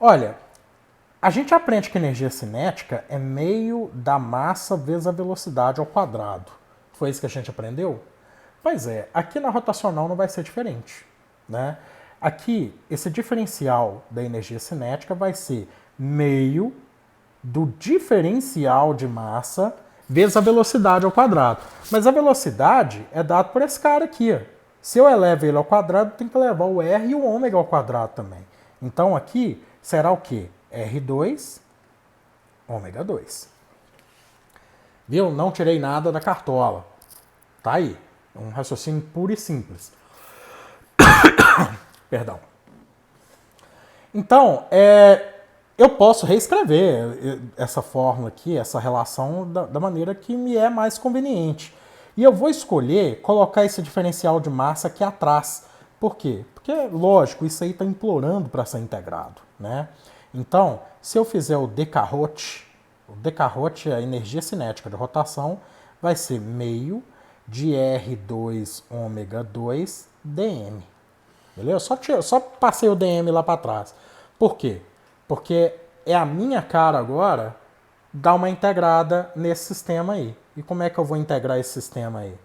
Olha, a gente aprende que energia cinética é meio da massa vezes a velocidade ao quadrado. Foi isso que a gente aprendeu? Pois é, aqui na rotacional não vai ser diferente, né? Aqui, esse diferencial da energia cinética vai ser meio do diferencial de massa vezes a velocidade ao quadrado. Mas a velocidade é dada por esse cara aqui. Se eu elevo ele ao quadrado, tem que levar o R e o ômega ao quadrado também. Então aqui será o quê? R2, ômega 2. Viu? Não tirei nada da cartola. Tá aí. Um raciocínio puro e simples. Perdão. Então, eu posso reescrever essa fórmula aqui, essa relação, da maneira que me é mais conveniente. E eu vou escolher colocar esse diferencial de massa aqui atrás. Por quê? Porque, lógico, isso aí está implorando para ser integrado, né? Então, se eu fizer o Descarrote, a energia cinética de rotação, vai ser meio de R2 ômega 2 dm. Beleza? Só passei o dm lá para trás. Por quê? Porque é a minha cara agora dar uma integrada nesse sistema aí. E como é que eu vou integrar esse sistema aí?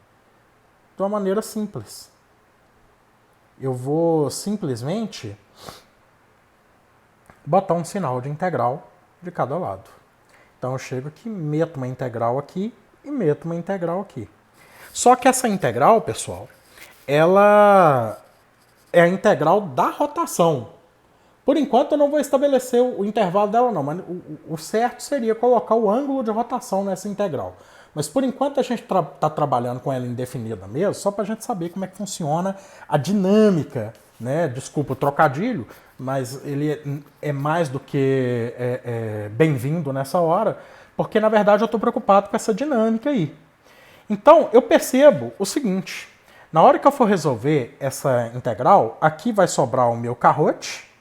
De uma maneira simples. Eu vou simplesmente botar um sinal de integral de cada lado. Então eu chego aqui, meto uma integral aqui e meto uma integral aqui. Só que essa integral, pessoal, ela é a integral da rotação. Por enquanto eu não vou estabelecer o intervalo dela não, mas o certo seria colocar o ângulo de rotação nessa integral. Mas por enquanto a gente está trabalhando com ela indefinida mesmo, só para a gente saber como é que funciona a dinâmica, né? Desculpa o trocadilho, mas ele é mais do que bem-vindo nessa hora, porque na verdade eu estou preocupado com essa dinâmica aí. Então, eu percebo o seguinte. Na hora que eu for resolver essa integral, aqui vai sobrar o meu carrote.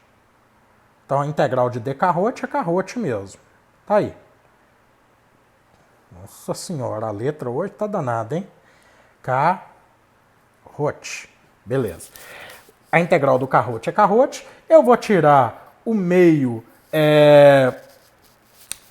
Então, a integral de d carrote é carrote mesmo. Tá aí. Nossa senhora, a letra hoje tá danada, hein? Carrote. Beleza. A integral do carrote é carrote. Eu vou tirar o meio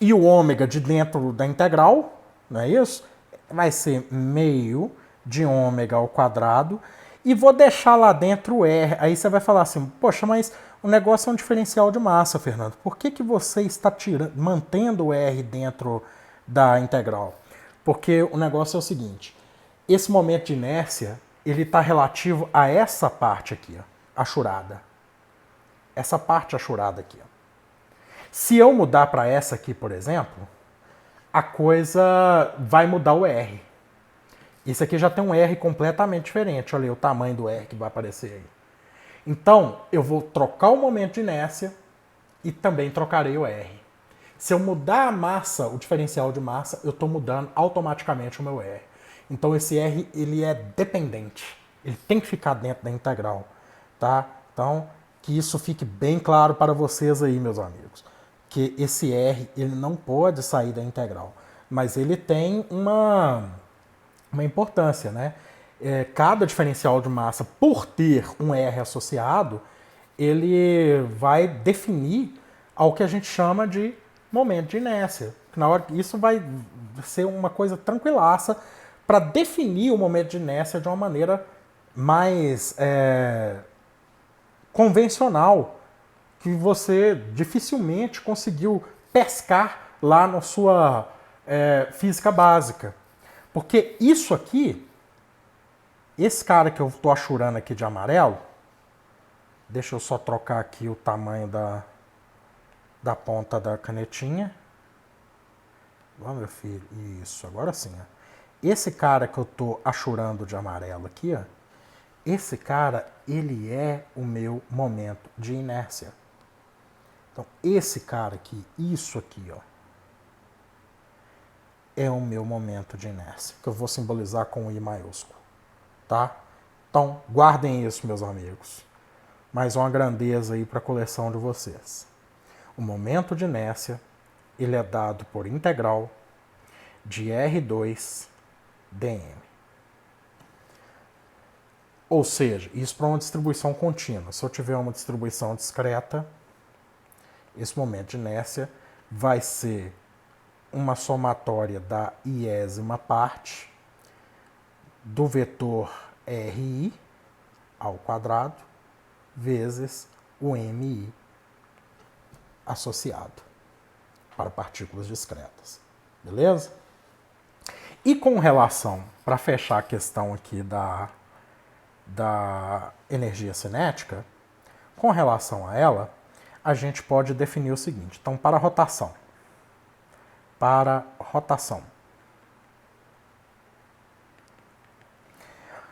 e o ômega de dentro da integral, não é isso? Vai ser meio de ômega ao quadrado. E vou deixar lá dentro o R. Aí você vai falar assim, poxa, mas o negócio é um diferencial de massa, Fernando. Por que você está mantendo o R dentro da integral? Porque o negócio é o seguinte, esse momento de inércia, ele está relativo a essa parte aqui, ó, achurada. Essa parte achurada aqui, ó. Se eu mudar para essa aqui, por exemplo, a coisa vai mudar o R. Isso aqui já tem um R completamente diferente. Olha aí o tamanho do R que vai aparecer aí. Então, eu vou trocar o momento de inércia e também trocarei o R. Se eu mudar a massa, o diferencial de massa, eu estou mudando automaticamente o meu R. Então, esse R ele é dependente. Ele tem que ficar dentro da integral. Tá? Então, que isso fique bem claro para vocês aí, meus amigos. Que esse R ele não pode sair da integral. Mas ele tem uma importância, né? Cada diferencial de massa, por ter um R associado, ele vai definir ao que a gente chama de momento de inércia. Na hora isso vai ser uma coisa tranquilaça para definir o momento de inércia de uma maneira mais convencional, que você dificilmente conseguiu pescar lá na sua física básica. Porque isso aqui, esse cara que eu estou achurando aqui de amarelo, deixa eu só trocar aqui o tamanho da ponta da canetinha. Ó, meu filho, isso, agora sim. Ó. Esse cara que eu estou achurando de amarelo aqui, ó, esse cara, ele é o meu momento de inércia. Então, esse cara aqui, isso aqui, ó, é o meu momento de inércia, que eu vou simbolizar com o I maiúsculo, tá? Então, guardem isso, meus amigos. Mais uma grandeza aí para a coleção de vocês. O momento de inércia, ele é dado por integral de R2 dm. Ou seja, isso para uma distribuição contínua. Se eu tiver uma distribuição discreta, esse momento de inércia vai ser uma somatória da iésima parte do vetor RI ao quadrado vezes o MI associado para partículas discretas. Beleza? E com relação, para fechar a questão aqui da energia cinética, com relação a ela, a gente pode definir o seguinte. Então, para rotação,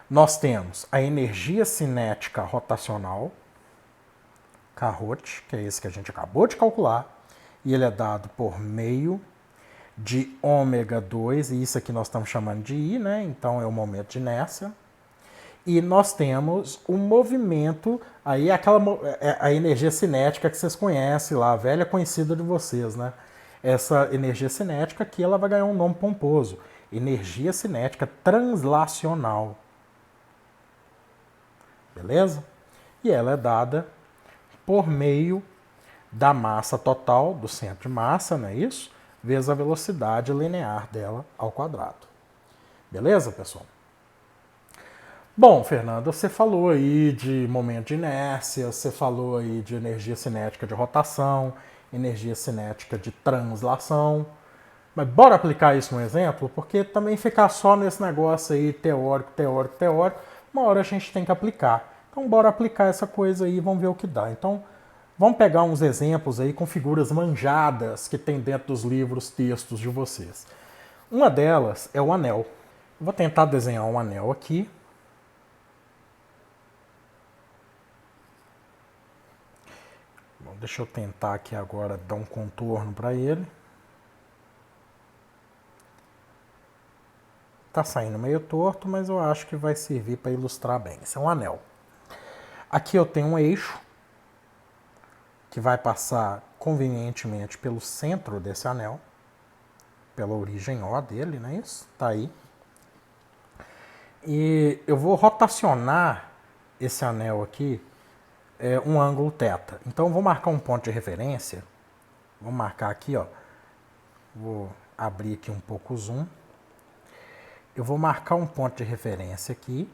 nós temos a energia cinética rotacional, Carrot, que é esse que a gente acabou de calcular, e ele é dado por meio de ômega 2, e isso aqui nós estamos chamando de I, né? Então é o momento de inércia. E nós temos o movimento, aí a energia cinética que vocês conhecem lá, a velha conhecida de vocês, né? Essa energia cinética aqui ela vai ganhar um nome pomposo, energia cinética translacional. Beleza? E ela é dada por meio da massa total, do centro de massa, não é isso? Vezes a velocidade linear dela ao quadrado. Beleza, pessoal? Bom, Fernando, você falou aí de momento de inércia, você falou aí de energia cinética de rotação, energia cinética de translação. Mas bora aplicar isso no exemplo, porque também ficar só nesse negócio aí teórico, uma hora a gente tem que aplicar. Então bora aplicar essa coisa aí e vamos ver o que dá. Então vamos pegar uns exemplos aí com figuras manjadas que tem dentro dos livros, textos de vocês. Uma delas é o anel. Vou tentar desenhar um anel aqui. Bom, deixa eu tentar aqui agora dar um contorno para ele. tá saindo meio torto, mas eu acho que vai servir para ilustrar bem. Esse é um anel. Aqui eu tenho um eixo que vai passar convenientemente pelo centro desse anel, pela origem O dele, não é isso? Tá aí. E eu vou rotacionar esse anel aqui um ângulo θ. Então eu vou marcar um ponto de referência. Vou marcar aqui, ó. Vou abrir aqui um pouco o zoom. Eu vou marcar um ponto de referência aqui.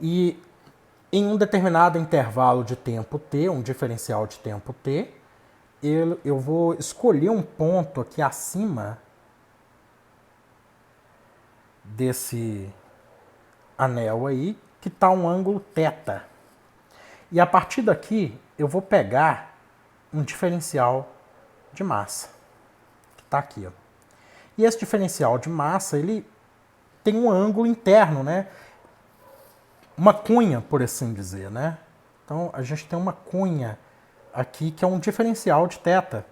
E em um determinado intervalo de tempo t, um diferencial de tempo t, eu vou escolher um ponto aqui acima desse anel aí, que está um ângulo θ. E a partir daqui, eu vou pegar um diferencial de massa, que está aqui, ó. E esse diferencial de massa, ele tem um ângulo interno, né? Uma cunha, por assim dizer, né? Então, a gente tem uma cunha aqui que é um diferencial de θ.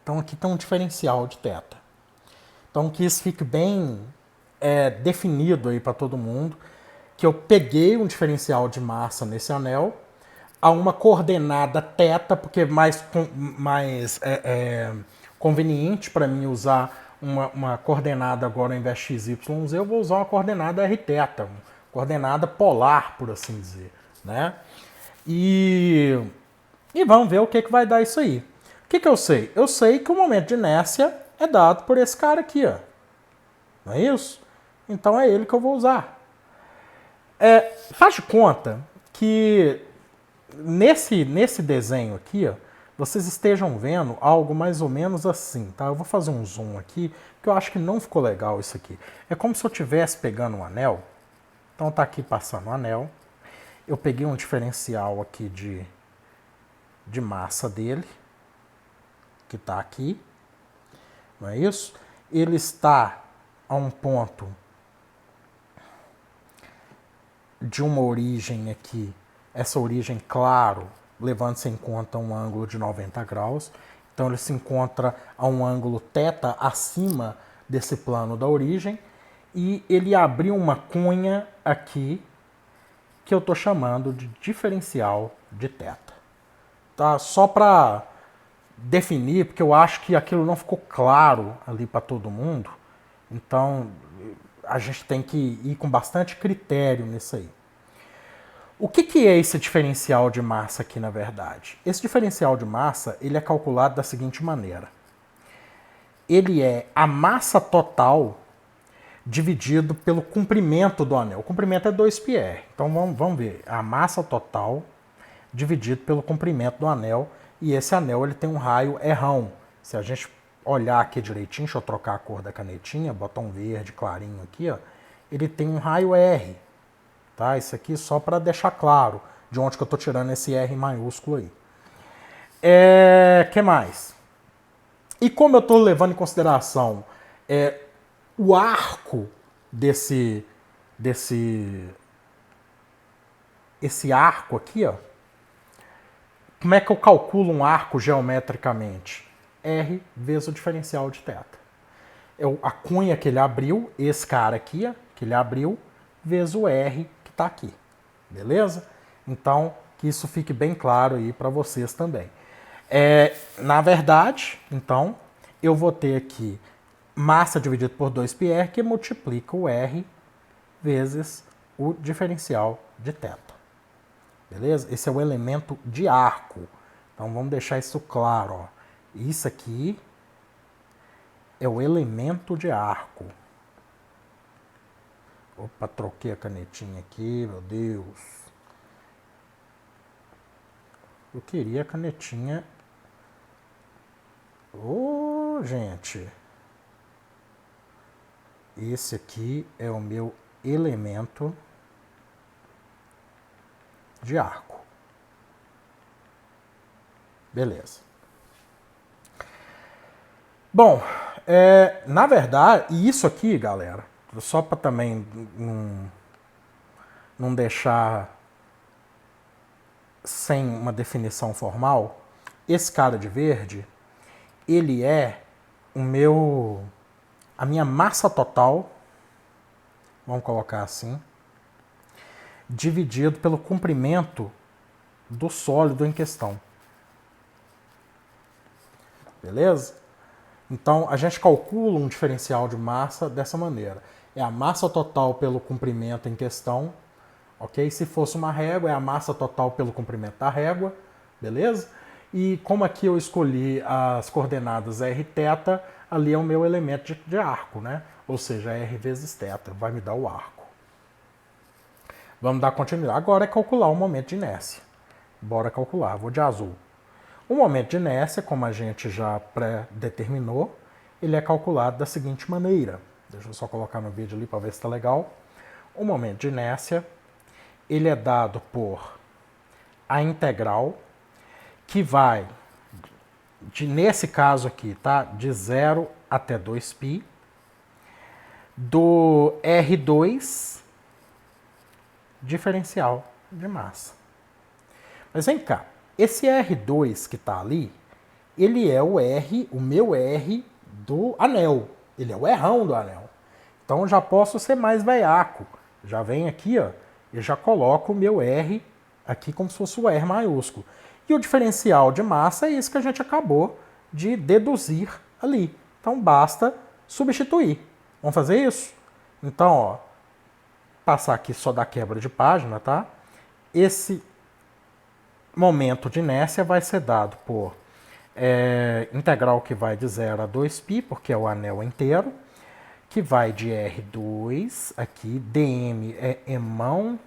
Então, aqui tem um diferencial de θ. Então, que isso fique bem definido aí para todo mundo, que eu peguei um diferencial de massa nesse anel a uma coordenada θ, porque é mais conveniente para mim usar uma coordenada agora ao invés de x, y, z, eu vou usar uma coordenada rθ, uma coordenada polar, por assim dizer, né? E vamos ver o que vai dar isso aí. O que eu sei? Eu sei que o momento de inércia é dado por esse cara aqui, ó. Não é isso? Então é ele que eu vou usar. Faz de conta que nesse desenho aqui, ó, vocês estejam vendo algo mais ou menos assim, tá? Eu vou fazer um zoom aqui, porque eu acho que não ficou legal isso aqui. É como se eu estivesse pegando um anel. Então tá aqui passando um anel. Eu peguei um diferencial aqui de massa dele, que está aqui. Não é isso? Ele está a um ponto de uma origem aqui. Essa origem, claro, levando-se em conta um ângulo de 90 graus. Então ele se encontra a um ângulo θ acima desse plano da origem. E ele abriu uma cunha aqui que eu estou chamando de diferencial de θ. Tá? Só para definir, porque eu acho que aquilo não ficou claro ali para todo mundo. Então a gente tem que ir com bastante critério nisso aí. O que é esse diferencial de massa aqui, na verdade? Esse diferencial de massa ele é calculado da seguinte maneira. Ele é a massa total dividido pelo comprimento do anel. O comprimento é 2πr. Então vamos ver. A massa total dividido pelo comprimento do anel. E esse anel ele tem um raio rão. Se a gente olhar aqui direitinho, deixa eu trocar a cor da canetinha, botar um verde clarinho aqui, ó, ele tem um raio R. Tá? Isso aqui só para deixar claro de onde que eu estou tirando esse R maiúsculo aí. Que mais? E como eu estou levando em consideração o arco esse arco aqui, ó, como é que eu calculo um arco geometricamente? R vezes o diferencial de θ. A cunha que ele abriu, esse cara aqui, ó, que ele abriu, vezes o R que está aqui. Beleza? Então, que isso fique bem claro aí para vocês também. Na verdade, então, eu vou ter aqui massa dividido por 2πr, que multiplica o R vezes o diferencial de θ. Beleza? Esse é o elemento de arco. Então vamos deixar isso claro. Ó. Isso aqui é o elemento de arco. Opa, troquei a canetinha aqui, meu Deus. Eu queria a canetinha. Ô, gente. Esse aqui é o meu elemento de arco. Beleza. Bom, na verdade, e isso aqui, galera, só para também não deixar sem uma definição formal, esse cara de verde, ele é o meu a minha massa total, vamos colocar assim, dividido pelo comprimento do sólido em questão. Beleza? Então, a gente calcula um diferencial de massa dessa maneira. É a massa total pelo comprimento em questão, ok? Se fosse uma régua, é a massa total pelo comprimento da régua, beleza? E como aqui eu escolhi as coordenadas r θ, ali é o meu elemento de arco, né? Ou seja, r vezes θ, vai me dar o arco. Vamos dar continuidade. Agora é calcular o momento de inércia. Bora calcular, vou de azul. O momento de inércia, como a gente já pré-determinou, ele é calculado da seguinte maneira. Deixa eu só colocar no vídeo ali para ver se está legal. O momento de inércia, ele é dado por a integral, que vai, nesse caso aqui, tá? De 0 até 2π, do R2 diferencial de massa. Mas vem cá, esse R2 que está ali, ele é o R, o meu R do anel. Ele é o Rão do anel. Então eu já posso ser mais veiaco. Já venho aqui, ó, e já coloco o meu R aqui como se fosse o R maiúsculo. E o diferencial de massa é isso que a gente acabou de deduzir ali. Então basta substituir. Vamos fazer isso? Então, ó, passar aqui só da quebra de página, tá? Esse momento de inércia vai ser dado por integral que vai de 0 a 2π, porque é o anel inteiro, que vai de R2, aqui, dm é emão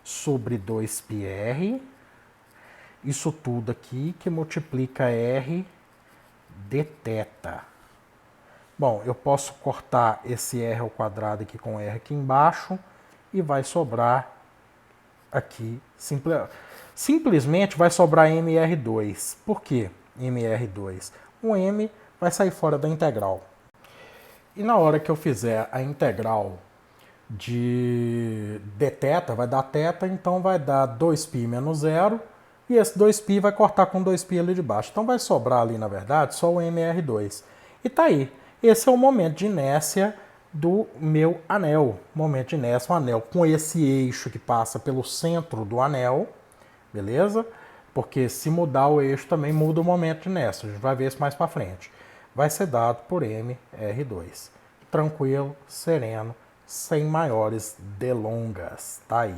sobre 2πr, isso tudo aqui que multiplica R d θ. Bom, eu posso cortar esse R ao quadrado aqui com R aqui embaixo e vai sobrar aqui, simplesmente vai sobrar mr2. Por que mr2? O m vai sair fora da integral. E na hora que eu fizer a integral de dθ, vai dar θ, então vai dar 2π menos 0, e esse 2π vai cortar com 2π ali de baixo. Então vai sobrar ali, na verdade, só o mr2. E tá aí. Esse é o momento de inércia do meu anel. Momento de inércia, um anel com esse eixo que passa pelo centro do anel, beleza? Porque se mudar o eixo também muda o momento de inércia. A gente vai ver isso mais para frente. Vai ser dado por mr2. Tranquilo, sereno, sem maiores delongas. Tá aí.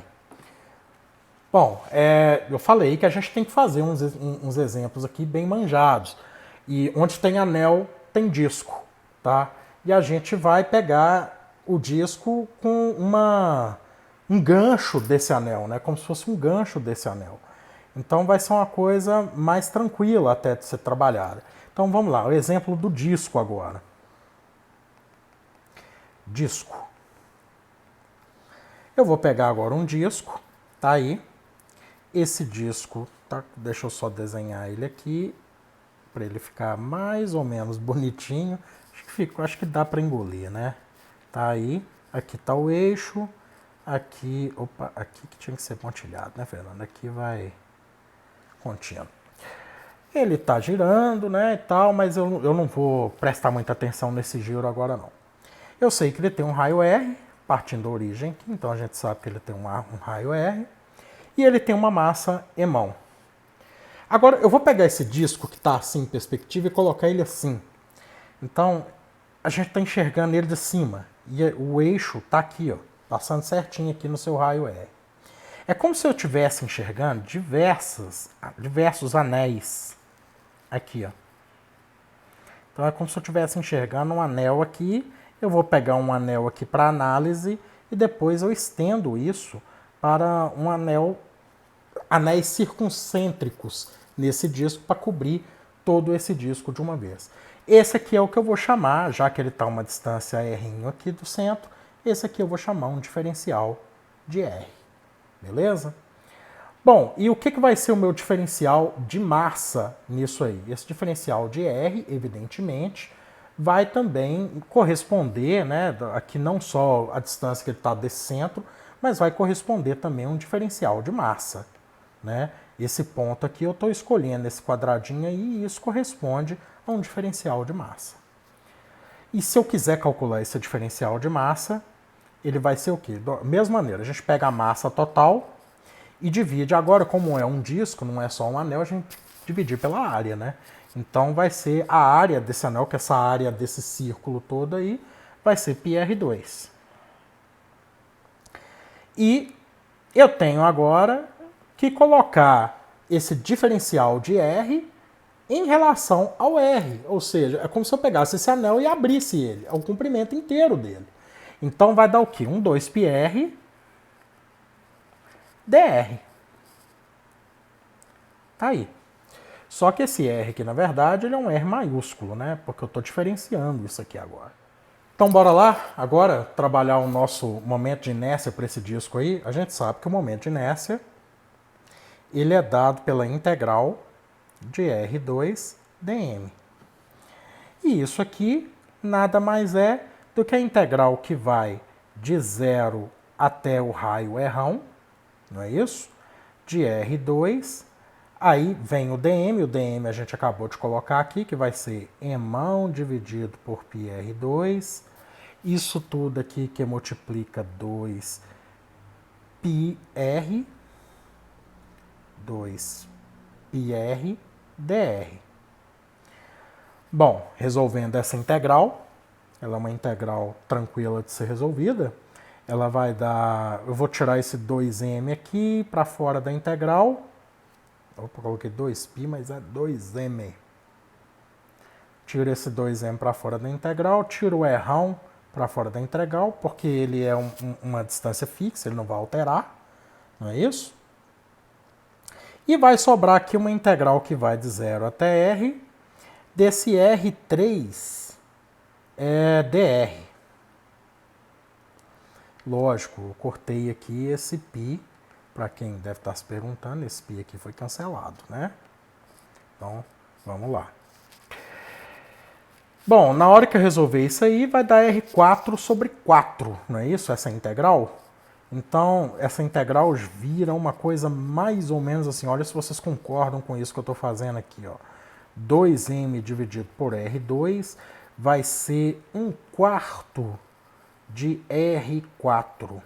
Bom, eu falei que a gente tem que fazer uns exemplos aqui bem manjados. E onde tem anel, tem disco, tá? E a gente vai pegar o disco com um gancho desse anel, né? Como se fosse um gancho desse anel. Então vai ser uma coisa mais tranquila até de ser trabalhada. Então vamos lá, o exemplo do disco agora. Disco. Eu vou pegar agora um disco, tá aí. Esse disco, tá? Deixa eu só desenhar ele aqui, para ele ficar mais ou menos bonitinho. Acho que dá para engolir, né? Tá aí, aqui tá o eixo, aqui, opa, aqui que tinha que ser pontilhado, né, Fernando? Aqui vai contínuo. Ele tá girando, né, e tal, mas eu não vou prestar muita atenção nesse giro agora, não. Eu sei que ele tem um raio R, partindo da origem aqui, então a gente sabe que ele tem um raio R, e ele tem uma massa emão. Agora, eu vou pegar esse disco que está assim em perspectiva e colocar ele assim. Então, a gente está enxergando ele de cima. E o eixo está aqui, ó, passando certinho aqui no seu raio R. É como se eu estivesse enxergando diversos anéis aqui, ó. Então, é como se eu estivesse enxergando um anel aqui. Eu vou pegar um anel aqui para análise e depois eu estendo isso para um anéis circuncêntricos nesse disco para cobrir todo esse disco de uma vez. Esse aqui é o que eu vou chamar, já que ele está a uma distância R aqui do centro, esse aqui eu vou chamar um diferencial de R. Beleza? Bom, e o que vai ser o meu diferencial de massa nisso aí? Esse diferencial de R, evidentemente, vai também corresponder, né, aqui não só a distância que ele está desse centro, mas vai corresponder também a um diferencial de massa, né? Esse ponto aqui eu estou escolhendo esse quadradinho aí e isso corresponde a um diferencial de massa. E se eu quiser calcular esse diferencial de massa, ele vai ser o quê? Da mesma maneira, a gente pega a massa total e divide. Agora, como é um disco, não é só um anel, a gente dividir pela área, né? Então vai ser a área desse anel, que essa área desse círculo todo aí, vai ser πr2. E eu tenho agora que colocar esse diferencial de R em relação ao R. Ou seja, é como se eu pegasse esse anel e abrisse ele, é o comprimento inteiro dele. Então vai dar o quê? 2πr dr. Tá aí. Só que esse R aqui, na verdade, ele é um R maiúsculo, né? Porque eu estou diferenciando isso aqui agora. Então, bora lá agora trabalhar o nosso momento de inércia para esse disco aí. A gente sabe que o momento de inércia ele é dado pela integral de R2 dm. E isso aqui nada mais é do que a integral que vai de 0 até o raio R1, não é isso? De R2. Aí vem o dm a gente acabou de colocar aqui, que vai ser emão dividido por πr2. Isso tudo aqui que multiplica 2πr dr. Bom, resolvendo essa integral, ela é uma integral tranquila de ser resolvida. Ela vai dar... Eu vou tirar esse 2m aqui para fora da integral. Opa, coloquei 2π, mas é 2m. Tiro esse 2m para fora da integral, tiro o R1 para fora da integral, porque ele é uma distância fixa, ele não vai alterar, não é isso? E vai sobrar aqui uma integral que vai de 0 até R, desse R3 dr. Lógico, eu cortei aqui esse π. Para quem deve estar se perguntando, esse π aqui foi cancelado, né? Então, vamos lá. Bom, na hora que eu resolver isso aí, vai dar R4 sobre 4, não é isso? Essa integral? Então, essa integral vira uma coisa mais ou menos assim, olha se vocês concordam com isso que eu estou fazendo aqui, ó. 2m dividido por R2 vai ser 1/4 de R4.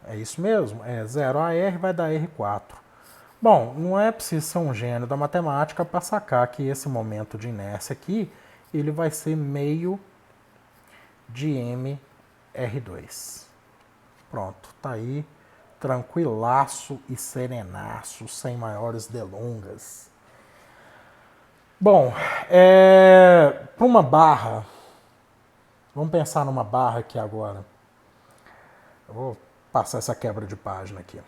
É isso mesmo? É 0 a R vai dar R4. Bom, não é preciso ser um gênio da matemática para sacar que esse momento de inércia aqui, ele vai ser meio de mR2. Pronto, tá aí, tranquilaço e serenaço, sem maiores delongas. Bom, para uma barra, vamos pensar numa barra aqui agora. Eu vou passar essa quebra de página aqui.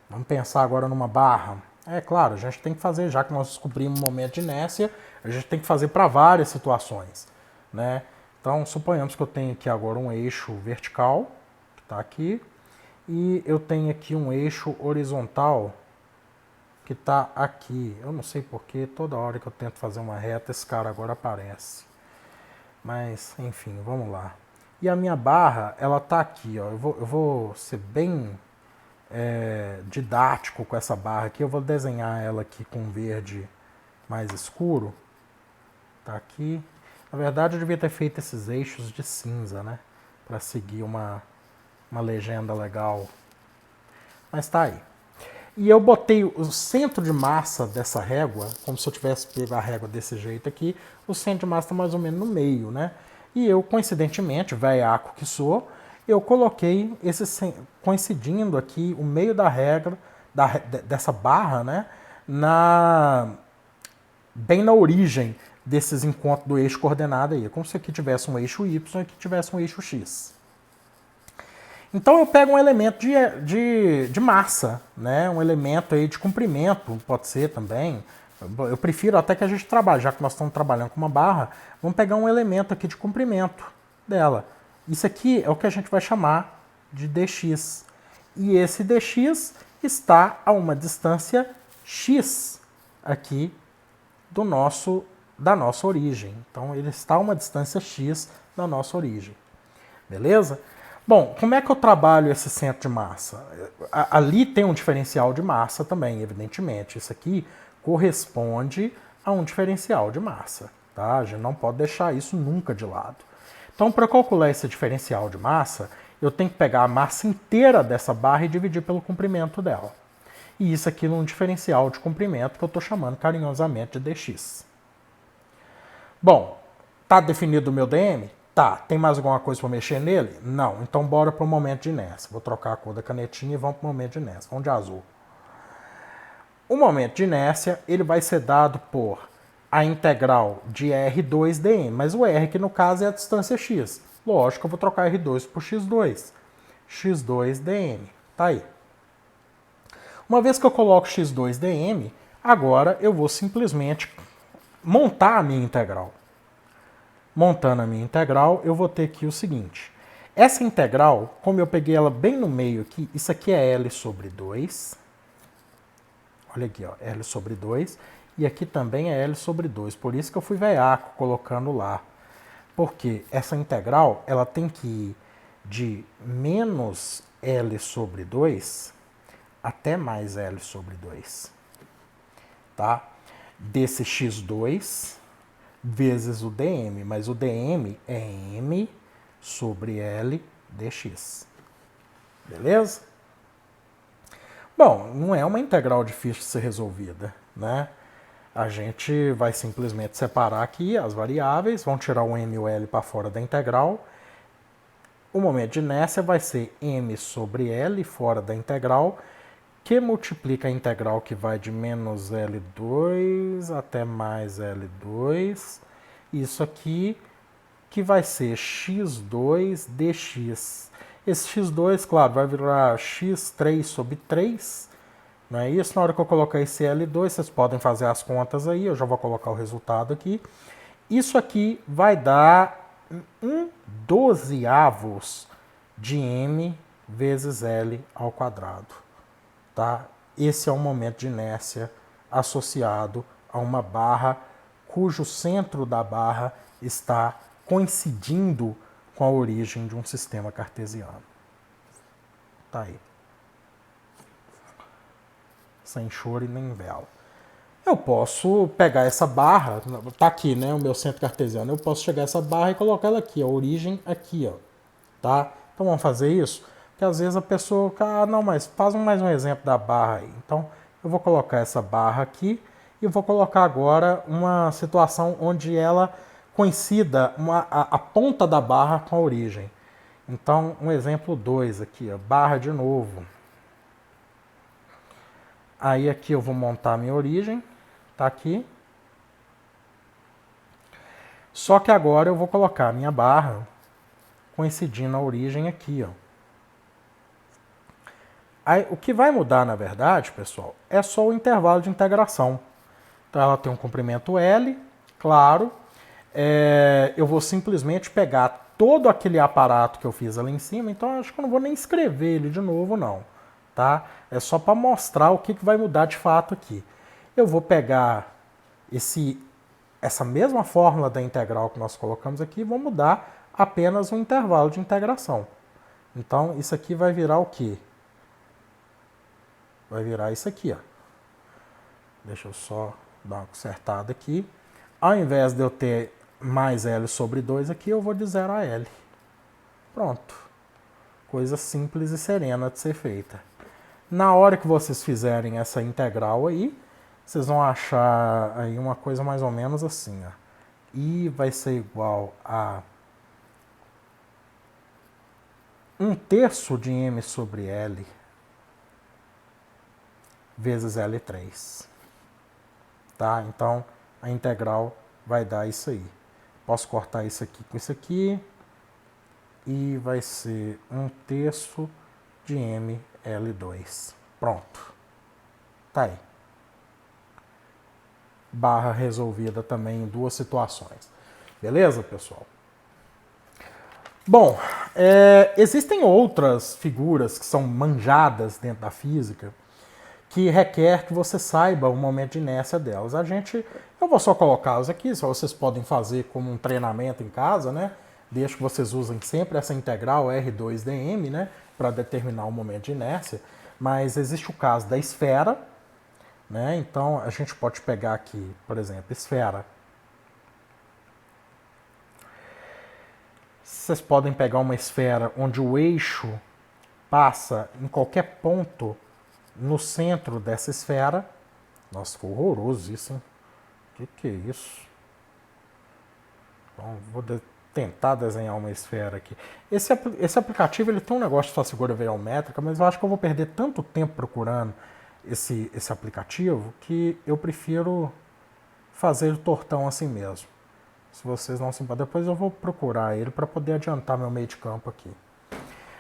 Vamos pensar agora numa barra. É claro, a gente tem que fazer, já que nós descobrimos o momento de inércia, a gente tem que fazer para várias situações, né? Então, suponhamos que eu tenho aqui agora um eixo vertical, que está aqui, e eu tenho aqui um eixo horizontal, que está aqui. Eu não sei porquê, toda hora que eu tento fazer uma reta, esse cara agora aparece. Mas, enfim, vamos lá. E a minha barra, ela tá aqui, ó. Eu vou ser bem didático com essa barra aqui. Eu vou desenhar ela aqui com verde mais escuro. Tá aqui. Na verdade, eu devia ter feito esses eixos de cinza, né? Para seguir uma legenda legal. Mas tá aí. E eu botei o centro de massa dessa régua, como se eu tivesse pego a régua desse jeito aqui. O centro de massa está mais ou menos no meio, né? E eu, coincidentemente, velhaco que sou, eu coloquei esse, coincidindo aqui, o meio da regra, dessa barra, né? Bem na origem desses encontros do eixo coordenado aí. Como se aqui tivesse um eixo Y e aqui tivesse um eixo X. Então eu pego um elemento de massa, né? Um elemento aí de comprimento, pode ser também. Eu prefiro até que a gente trabalhe, já que nós estamos trabalhando com uma barra, vamos pegar um elemento aqui de comprimento dela. Isso aqui é o que a gente vai chamar de dx. E esse dx está a uma distância x aqui da nossa origem. Então ele está a uma distância x da nossa origem. Beleza? Bom, como é que eu trabalho esse centro de massa? Ali tem um diferencial de massa também, evidentemente. Isso aqui corresponde a um diferencial de massa, Tá? A gente não pode deixar isso nunca de lado. Então, para calcular esse diferencial de massa, eu tenho que pegar a massa inteira dessa barra e dividir pelo comprimento dela. E isso aqui num diferencial de comprimento que eu estou chamando carinhosamente de dx. Bom, tá definido o meu DM? Tá. Tem mais alguma coisa para mexer nele? Não. Então bora para o momento de inércia. Vou trocar a cor da canetinha e vamos para o momento de inércia. Vamos de azul. O momento de inércia ele vai ser dado por a integral de R2 dm, mas o R aqui no caso é a distância x. Lógico, eu vou trocar R2 por x2. x2 dm. Tá aí. Uma vez que eu coloco x2 dm, agora eu vou simplesmente montar a minha integral. Montando a minha integral, eu vou ter aqui o seguinte. Essa integral, como eu peguei ela bem no meio aqui, isso aqui é L sobre 2. Olha aqui, ó, L sobre 2. E aqui também é L sobre 2. Por isso que eu fui veiaco colocando lá. Porque essa integral, ela tem que ir de menos L sobre 2 até mais L sobre 2. Tá? Desse x2 vezes o dm. Mas o dm é m sobre L dx. Beleza? Bom, não é uma integral difícil de ser resolvida, né? A gente vai simplesmente separar aqui as variáveis, vão tirar o m e o l para fora da integral. O momento de inércia vai ser m sobre L fora da integral, que multiplica a integral que vai de menos L2 até mais L2. Isso aqui que vai ser x2 dx. Esse x2, claro, vai virar x3 sobre 3. Não é isso? Na hora que eu colocar esse L2, vocês podem fazer as contas aí, eu já vou colocar o resultado aqui. Isso aqui vai dar 1/12 de m vezes L ao quadrado. Tá? Esse é um momento de inércia associado a uma barra cujo centro da barra está coincidindo com a origem de um sistema cartesiano. Tá aí. Sem choro e nem vela. Eu posso pegar essa barra, tá aqui, né, o meu centro cartesiano, eu posso chegar essa barra e colocar ela aqui, a origem aqui, ó, tá? Então vamos fazer isso? Porque às vezes a pessoa, não, mas faz mais um exemplo da barra aí. Então eu vou colocar essa barra aqui e vou colocar agora uma situação onde ela coincida a ponta da barra com a origem. Então, um exemplo 2 aqui, ó, barra de novo. Aí aqui eu vou montar a minha origem, tá aqui. Só que agora eu vou colocar a minha barra coincidindo a origem aqui, ó. Aí, o que vai mudar, na verdade, pessoal, é só o intervalo de integração. Então ela tem um comprimento L, claro. Eu vou simplesmente pegar todo aquele aparato que eu fiz ali em cima, então acho que eu não vou nem escrever ele de novo, não. Tá? É só para mostrar o que vai mudar de fato aqui. Eu vou pegar essa mesma fórmula da integral que nós colocamos aqui e vou mudar apenas o intervalo de integração. Então, isso aqui vai virar o quê? Vai virar isso aqui, ó. Deixa eu só dar uma consertada aqui. Ao invés de eu ter mais L sobre 2 aqui, eu vou de 0 a L. Pronto. Coisa simples e serena de ser feita. Na hora que vocês fizerem essa integral aí, vocês vão achar aí uma coisa mais ou menos assim, ó. I vai ser igual a 1/3 de m sobre L vezes L3. Tá? Então, a integral vai dar isso aí. Posso cortar isso aqui com isso aqui. E vai ser 1/3 de m L2. Pronto. Tá aí. Barra resolvida também em duas situações. Beleza, pessoal? Bom, existem outras figuras que são manjadas dentro da física que requer que você saiba o momento de inércia delas. Eu vou só colocá-las aqui, só vocês podem fazer como um treinamento em casa, né? Desde que vocês usem sempre essa integral R2dm, né? Para determinar o momento de inércia. Mas existe o caso da esfera, né? Então a gente pode pegar aqui, por exemplo, esfera. vocês podem pegar uma esfera onde o eixo passa em qualquer ponto no centro dessa esfera. Nossa, ficou horroroso isso, hein? Que é isso? Então, vou tentar desenhar uma esfera aqui. Esse aplicativo ele tem um negócio de sua figura verométrica, mas eu acho que eu vou perder tanto tempo procurando esse aplicativo que eu prefiro fazer o tortão assim mesmo. Se vocês não se importam, depois eu vou procurar ele para poder adiantar meu meio de campo aqui.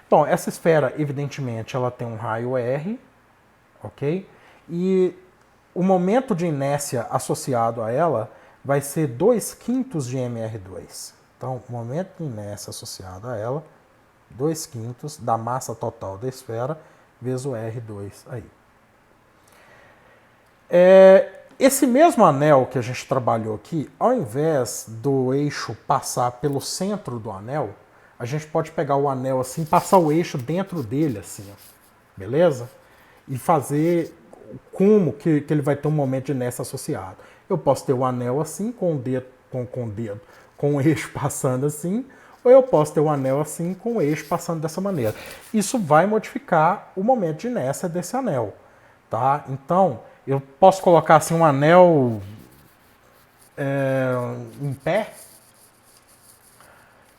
Bom, essa esfera, evidentemente, ela tem um raio R, ok? E o momento de inércia associado a ela vai ser 2/5 de mR2. Então, o momento de inércia associado a ela, 2/5 da massa total da esfera, vezes o R2 aí. Esse mesmo anel que a gente trabalhou aqui, ao invés do eixo passar pelo centro do anel, a gente pode pegar o anel assim, passar o eixo dentro dele assim, ó, beleza? E fazer como que ele vai ter um momento de inércia associado. Eu posso ter o anel assim, com o eixo passando assim, ou eu posso ter o anel assim, com o eixo passando dessa maneira. Isso vai modificar o momento de inércia desse anel, tá? Então, eu posso colocar assim um anel em pé,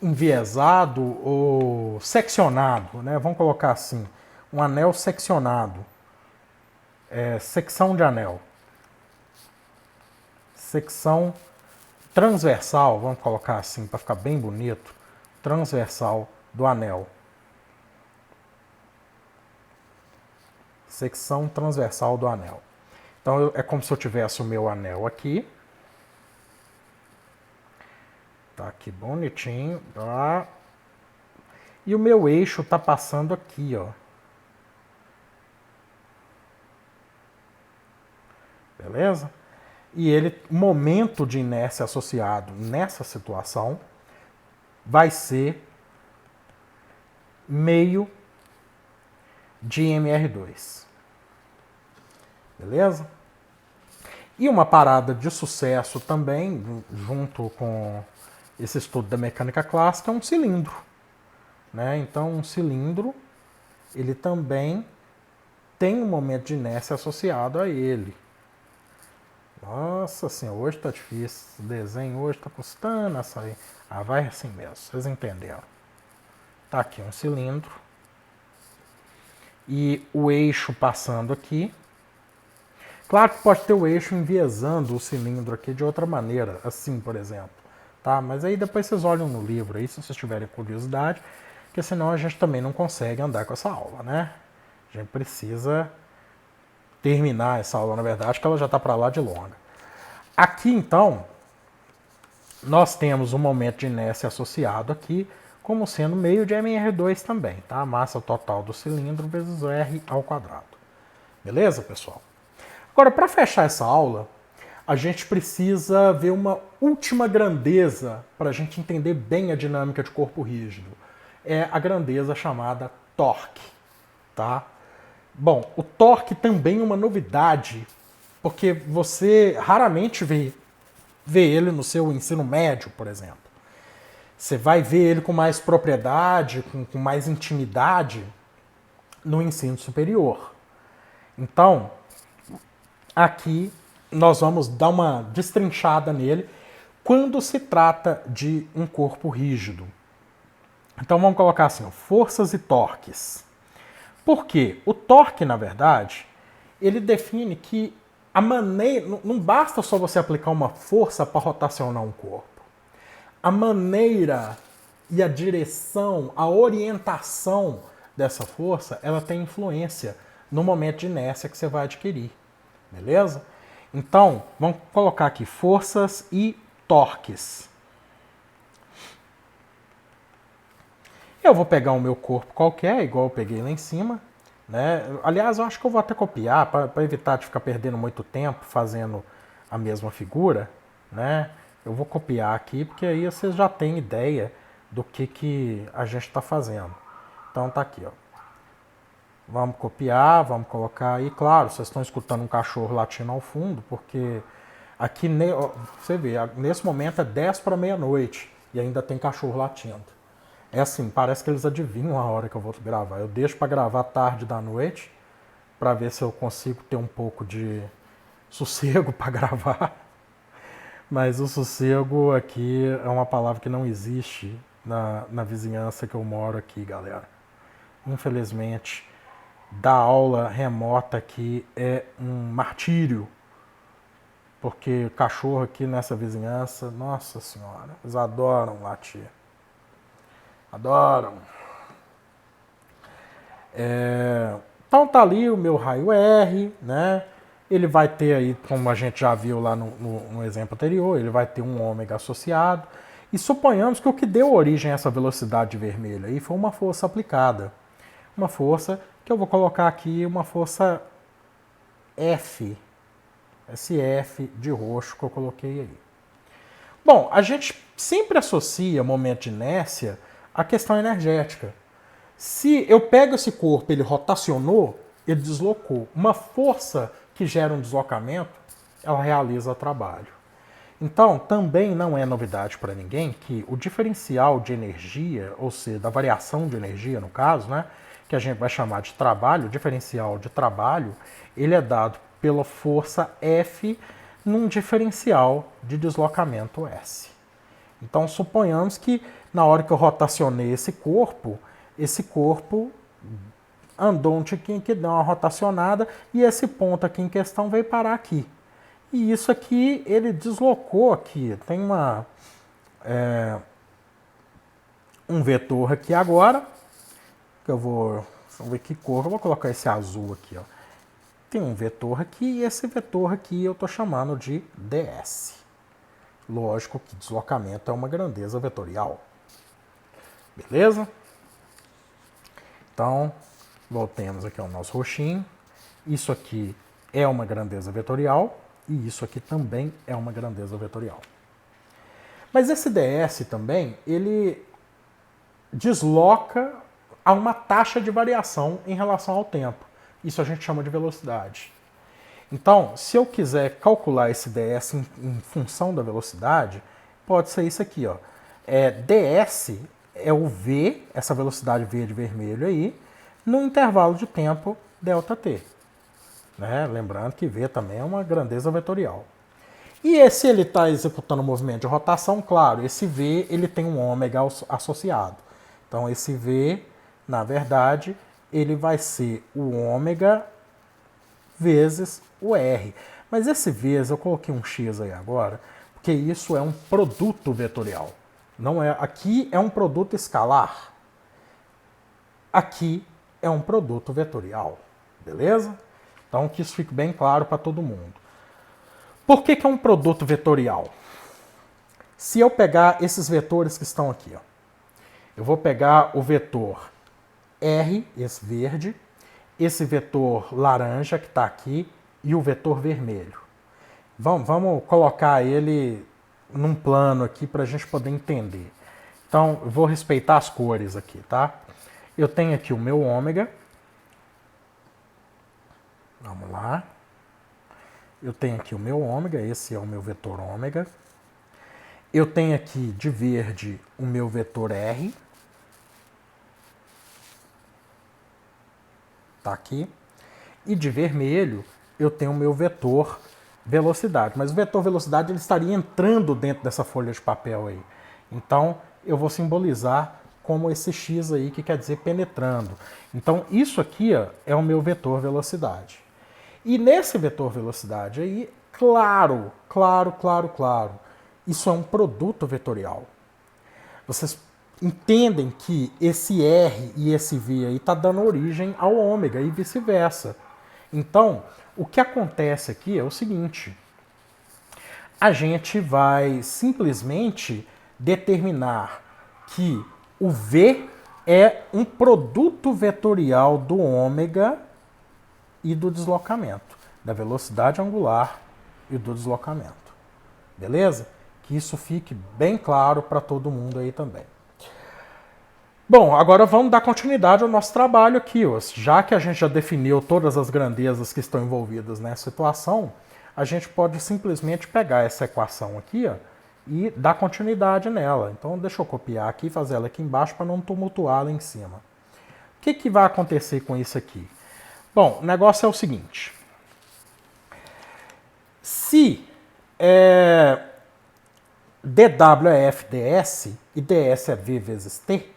enviesado ou seccionado, né? Vamos colocar assim, um anel seccionado, secção de anel, secção transversal, vamos colocar assim para ficar bem bonito, transversal do anel, secção transversal do anel. Então é como se eu tivesse o meu anel aqui. Tá aqui bonitinho. Tá? E o meu eixo tá passando aqui, ó. Beleza? E ele, momento de inércia associado nessa situação vai ser meio de mR2. Beleza? E uma parada de sucesso também, junto com esse estudo da mecânica clássica, é um cilindro. Né? Então, um cilindro, ele também tem um momento de inércia associado a ele. Nossa senhora, hoje tá difícil. O desenho hoje tá custando a sair. Ah, vai assim mesmo, vocês entenderam. Tá aqui um cilindro. E o eixo passando aqui. Claro que pode ter o eixo enviesando o cilindro aqui de outra maneira, assim, por exemplo. Tá? Mas aí depois vocês olham no livro aí, se vocês tiverem curiosidade, porque senão a gente também não consegue andar com essa aula, né? A gente precisa terminar essa aula, na verdade, que ela já está para lá de longa. Aqui, então, nós temos um momento de inércia associado aqui, como sendo meio de mR2 também, tá? A massa total do cilindro vezes R ao quadrado. Beleza, pessoal? Agora, para fechar essa aula, a gente precisa ver uma última grandeza para a gente entender bem a dinâmica de corpo rígido. É a grandeza chamada torque, tá? Bom, o torque também é uma novidade, porque você raramente vê ele no seu ensino médio, por exemplo. Você vai ver ele com mais propriedade, com mais intimidade no ensino superior. Então, aqui nós vamos dar uma destrinchada nele quando se trata de um corpo rígido. Então vamos colocar assim, ó, forças e torques. Por quê? O torque, na verdade, ele define que a maneira... Não basta só você aplicar uma força para rotacionar um corpo. A maneira e a direção, a orientação dessa força, ela tem influência no momento de inércia que você vai adquirir. Beleza? Então, vamos colocar aqui forças e torques. Eu vou pegar o meu corpo qualquer, igual eu peguei lá em cima. Né? Aliás, eu acho que eu vou até copiar, para evitar de ficar perdendo muito tempo fazendo a mesma figura. Né? Eu vou copiar aqui, porque aí vocês já têm ideia do que a gente está fazendo. Então tá aqui, ó. Vamos copiar, vamos colocar aí. Claro, vocês estão escutando um cachorro latindo ao fundo, porque aqui, você vê, nesse momento é 10 para meia-noite e ainda tem cachorro latindo. É assim, parece que eles adivinham a hora que eu vou gravar. Eu deixo para gravar tarde da noite, para ver se eu consigo ter um pouco de sossego para gravar. Mas o sossego aqui é uma palavra que não existe na vizinhança que eu moro aqui, galera. Infelizmente, dar aula remota aqui é um martírio. Porque cachorro aqui nessa vizinhança, nossa senhora, eles adoram latir. Adoram. Então tá ali o meu raio R, né? Ele vai ter aí, como a gente já viu lá no exemplo anterior, ele vai ter um ômega associado. E suponhamos que o que deu origem a essa velocidade vermelha aí foi uma força aplicada. Uma força que eu vou colocar aqui, uma força F. Esse F de roxo que eu coloquei aí. Bom, a gente sempre associa momento de inércia à questão energética. Se eu pego esse corpo, ele rotacionou, ele deslocou. Uma força que gera um deslocamento, ela realiza trabalho. Então, também não é novidade para ninguém que o diferencial de energia, ou seja, da variação de energia, no caso, né, que a gente vai chamar de trabalho, o diferencial de trabalho, ele é dado pela força F num diferencial de deslocamento S. Então, suponhamos que na hora que eu rotacionei esse corpo andou um tiquinho que deu uma rotacionada e esse ponto aqui em questão veio parar aqui. E isso aqui, ele deslocou aqui. Tem um vetor aqui agora, que vamos ver que cor, eu vou colocar esse azul aqui, ó. Tem um vetor aqui e esse vetor aqui eu estou chamando de ds. Lógico que deslocamento é uma grandeza vetorial. Beleza? Então, voltemos aqui ao nosso roxinho. Isso aqui é uma grandeza vetorial e isso aqui também é uma grandeza vetorial. Mas esse ds também, ele desloca a uma taxa de variação em relação ao tempo. Isso a gente chama de velocidade. Então, se eu quiser calcular esse ds em função da velocidade, pode ser isso aqui, ó. ds é o v, essa velocidade verde vermelho aí, no intervalo de tempo ΔT. Né? Lembrando que v também é uma grandeza vetorial. E se ele está executando um movimento de rotação, claro, esse v ele tem um ômega associado. Então, esse v, na verdade, ele vai ser o ômega vezes o R. Mas esse vezes, eu coloquei um X aí agora, porque isso é um produto vetorial. Não é, aqui é um produto escalar. Aqui é um produto vetorial. Beleza? Então, que isso fique bem claro para todo mundo. Por que é um produto vetorial? Se eu pegar esses vetores que estão aqui, ó, eu vou pegar o vetor R, esse verde, esse vetor laranja que está aqui e o vetor vermelho. Vamos colocar ele num plano aqui para a gente poder entender. Então, eu vou respeitar as cores aqui, tá? Eu tenho aqui o meu ômega. Vamos lá. Eu tenho aqui o meu ômega, esse é o meu vetor ômega. Eu tenho aqui de verde o meu vetor R. Tá aqui. E de vermelho eu tenho o meu vetor velocidade. Mas o vetor velocidade ele estaria entrando dentro dessa folha de papel aí. Então eu vou simbolizar como esse X aí, que quer dizer penetrando. Então isso aqui ó, é o meu vetor velocidade. E nesse vetor velocidade aí, claro, isso é um produto vetorial. Vocês entendem que esse R e esse V aí está dando origem ao ômega e vice-versa. Então, o que acontece aqui é o seguinte. A gente vai simplesmente determinar que o V é um produto vetorial do ômega e do deslocamento, da velocidade angular e do deslocamento. Beleza? Que isso fique bem claro para todo mundo aí também. Bom, agora vamos dar continuidade ao nosso trabalho aqui. Ó. Já que a gente já definiu todas as grandezas que estão envolvidas nessa situação, a gente pode simplesmente pegar essa equação aqui ó, e dar continuidade nela. Então deixa eu copiar aqui e fazer ela aqui embaixo para não tumultuar lá em cima. O que vai acontecer com isso aqui? Bom, o negócio é o seguinte. Se dW é F ds e ds é V vezes T,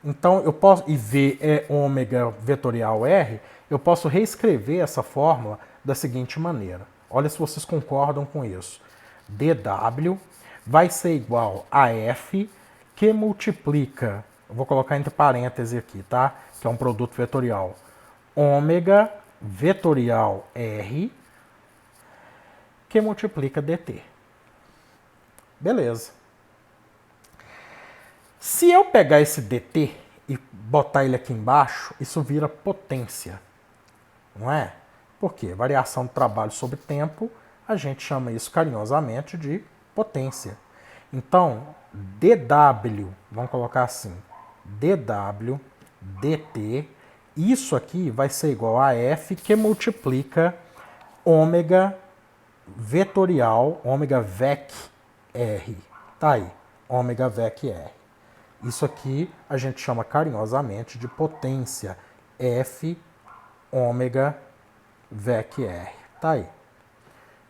então eu posso, e V é ômega vetorial R, eu posso reescrever essa fórmula da seguinte maneira. Olha se vocês concordam com isso. dW vai ser igual a F que multiplica, eu vou colocar entre parênteses aqui, tá? Que é um produto vetorial. Ômega vetorial R que multiplica dt. Beleza. Se eu pegar esse dt e botar ele aqui embaixo, isso vira potência, não é? Por quê? Variação do trabalho sobre tempo, a gente chama isso carinhosamente de potência. Então, dW, vamos colocar assim, dW dt, isso aqui vai ser igual a F que multiplica ômega vetorial, ômega vec R. Tá aí, ômega vec R. Isso aqui a gente chama carinhosamente de potência F ômega vec R. Tá aí.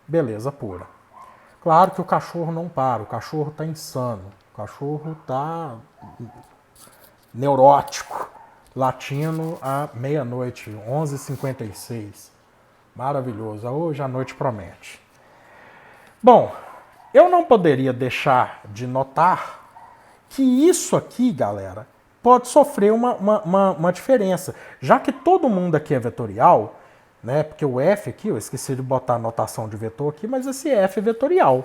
Beleza pura. Claro que o cachorro não para, o cachorro tá insano, o cachorro tá neurótico, latindo à meia-noite, 11h56. Maravilhoso, hoje a noite promete. Bom, eu não poderia deixar de notar que isso aqui, galera, pode sofrer uma diferença. Já que todo mundo aqui é vetorial, né? Porque o F aqui, eu esqueci de botar a notação de vetor aqui, mas esse F é vetorial.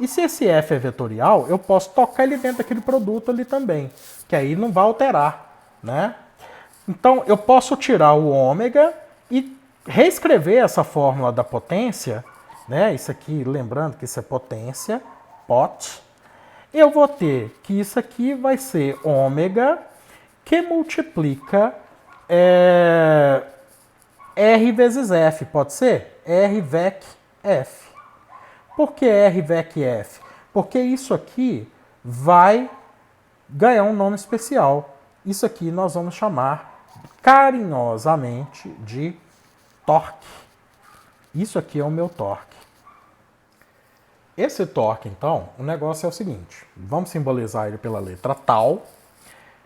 E se esse F é vetorial, eu posso tocar ele dentro daquele produto ali também, que aí não vai alterar, né? Então, eu posso tirar o ômega e reescrever essa fórmula da potência, né? Isso aqui, lembrando que isso é potência, pot. Eu vou ter que isso aqui vai ser ômega que multiplica R vezes F, pode ser? R vec F. Por que R vec F? Porque isso aqui vai ganhar um nome especial. Isso aqui nós vamos chamar carinhosamente de torque. Isso aqui é o meu torque. Esse torque, então, o negócio é o seguinte. Vamos simbolizar ele pela letra tal.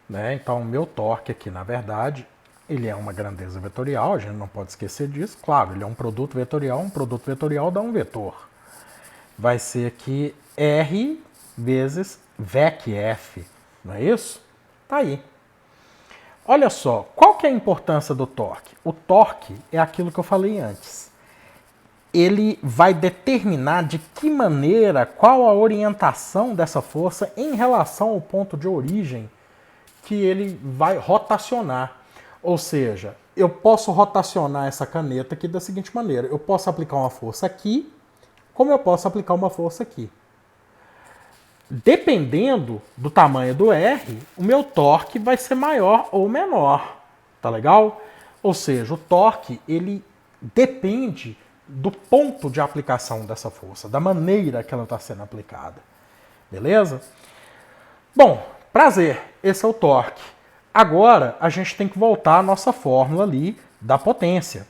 Né? Então, o meu torque aqui, na verdade, ele é uma grandeza vetorial, a gente não pode esquecer disso. Claro, ele é um produto vetorial dá um vetor. Vai ser aqui R vezes vec F, não é isso? Tá aí. Olha só, qual que é a importância do torque? O torque é aquilo que eu falei antes. Ele vai determinar de que maneira, qual a orientação dessa força em relação ao ponto de origem que ele vai rotacionar. Ou seja, eu posso rotacionar essa caneta aqui da seguinte maneira. Eu posso aplicar uma força aqui, como eu posso aplicar uma força aqui. Dependendo do tamanho do R, o meu torque vai ser maior ou menor. Tá legal? Ou seja, o torque, ele depende do ponto de aplicação dessa força, da maneira que ela está sendo aplicada. Beleza? Bom, prazer, esse é o torque. Agora, a gente tem que voltar à nossa fórmula ali da potência.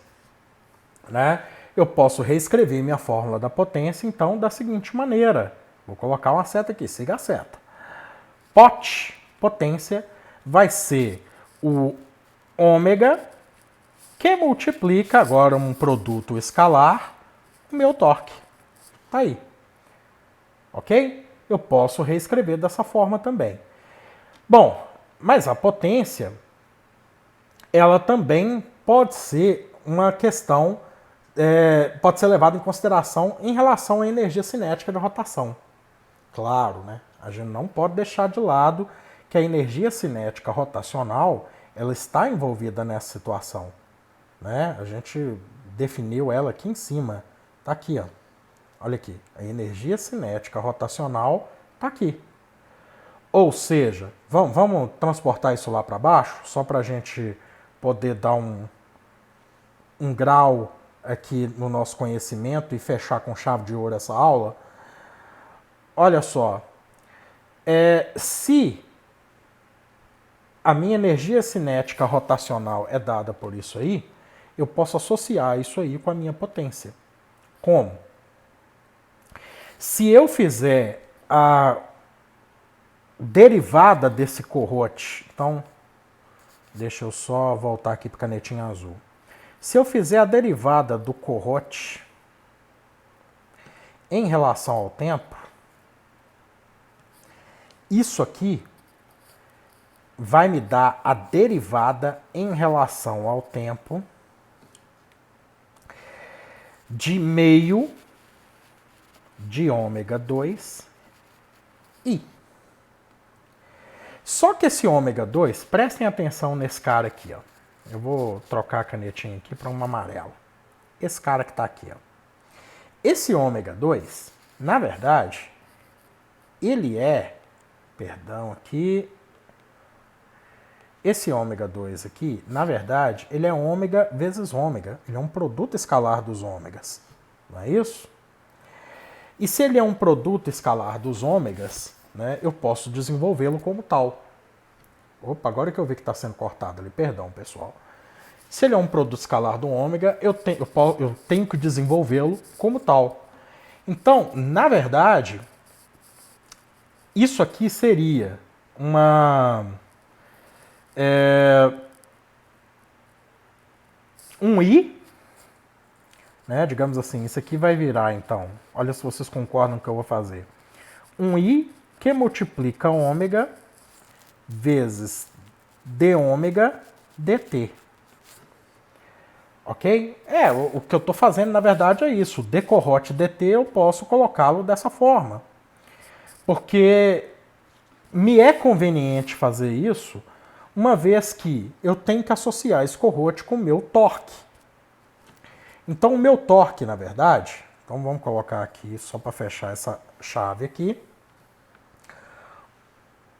Né? Eu posso reescrever minha fórmula da potência, então, da seguinte maneira. Vou colocar uma seta aqui, siga a seta. Pot, potência, vai ser o ômega que multiplica agora um produto escalar, o meu torque. Tá aí. Ok? Eu posso reescrever dessa forma também. Bom, mas a potência, ela também pode ser uma questão, pode ser levada em consideração em relação à energia cinética de rotação. Claro, né? A gente não pode deixar de lado que a energia cinética rotacional, ela está envolvida nessa situação. Né? A gente definiu ela aqui em cima. Tá aqui, ó. Olha aqui. A energia cinética rotacional tá aqui. Ou seja, vamos transportar isso lá para baixo, só para a gente poder dar um grau aqui no nosso conhecimento e fechar com chave de ouro essa aula. olha só, se a minha energia cinética rotacional é dada por isso aí, eu posso associar isso aí com a minha potência. Como? Se eu fizer a derivada desse corrote, então, deixa eu só voltar aqui para a canetinha azul. Se eu fizer a derivada do corrote em relação ao tempo, isso aqui vai me dar a derivada em relação ao tempo de meio de ômega 2 I. Só que esse ômega 2, prestem atenção nesse cara aqui, ó. Eu vou trocar a canetinha aqui para um amarelo. Esse cara que está aqui, ó. Esse ômega 2, na verdade, ele é, perdão aqui, esse ômega 2 aqui, na verdade, ele é ômega vezes ômega. Ele é um produto escalar dos ômegas. Não é isso? E se ele é um produto escalar dos ômegas, né, eu posso desenvolvê-lo como tal. Opa, agora que eu vi que está sendo cortado ali, perdão, pessoal. Se ele é um produto escalar do ômega, eu tenho que desenvolvê-lo como tal. Então, na verdade, isso aqui seria um I, né? Digamos assim, isso aqui vai virar, então, olha se vocês concordam com o que eu vou fazer. Um I que multiplica ômega vezes d ômega dt. Ok? O que eu estou fazendo, na verdade, é isso. D corrote dt eu posso colocá-lo dessa forma. Porque me é conveniente fazer isso, uma vez que eu tenho que associar esse corrote com o meu torque. Então, o meu torque, na verdade, então vamos colocar aqui só para fechar essa chave aqui.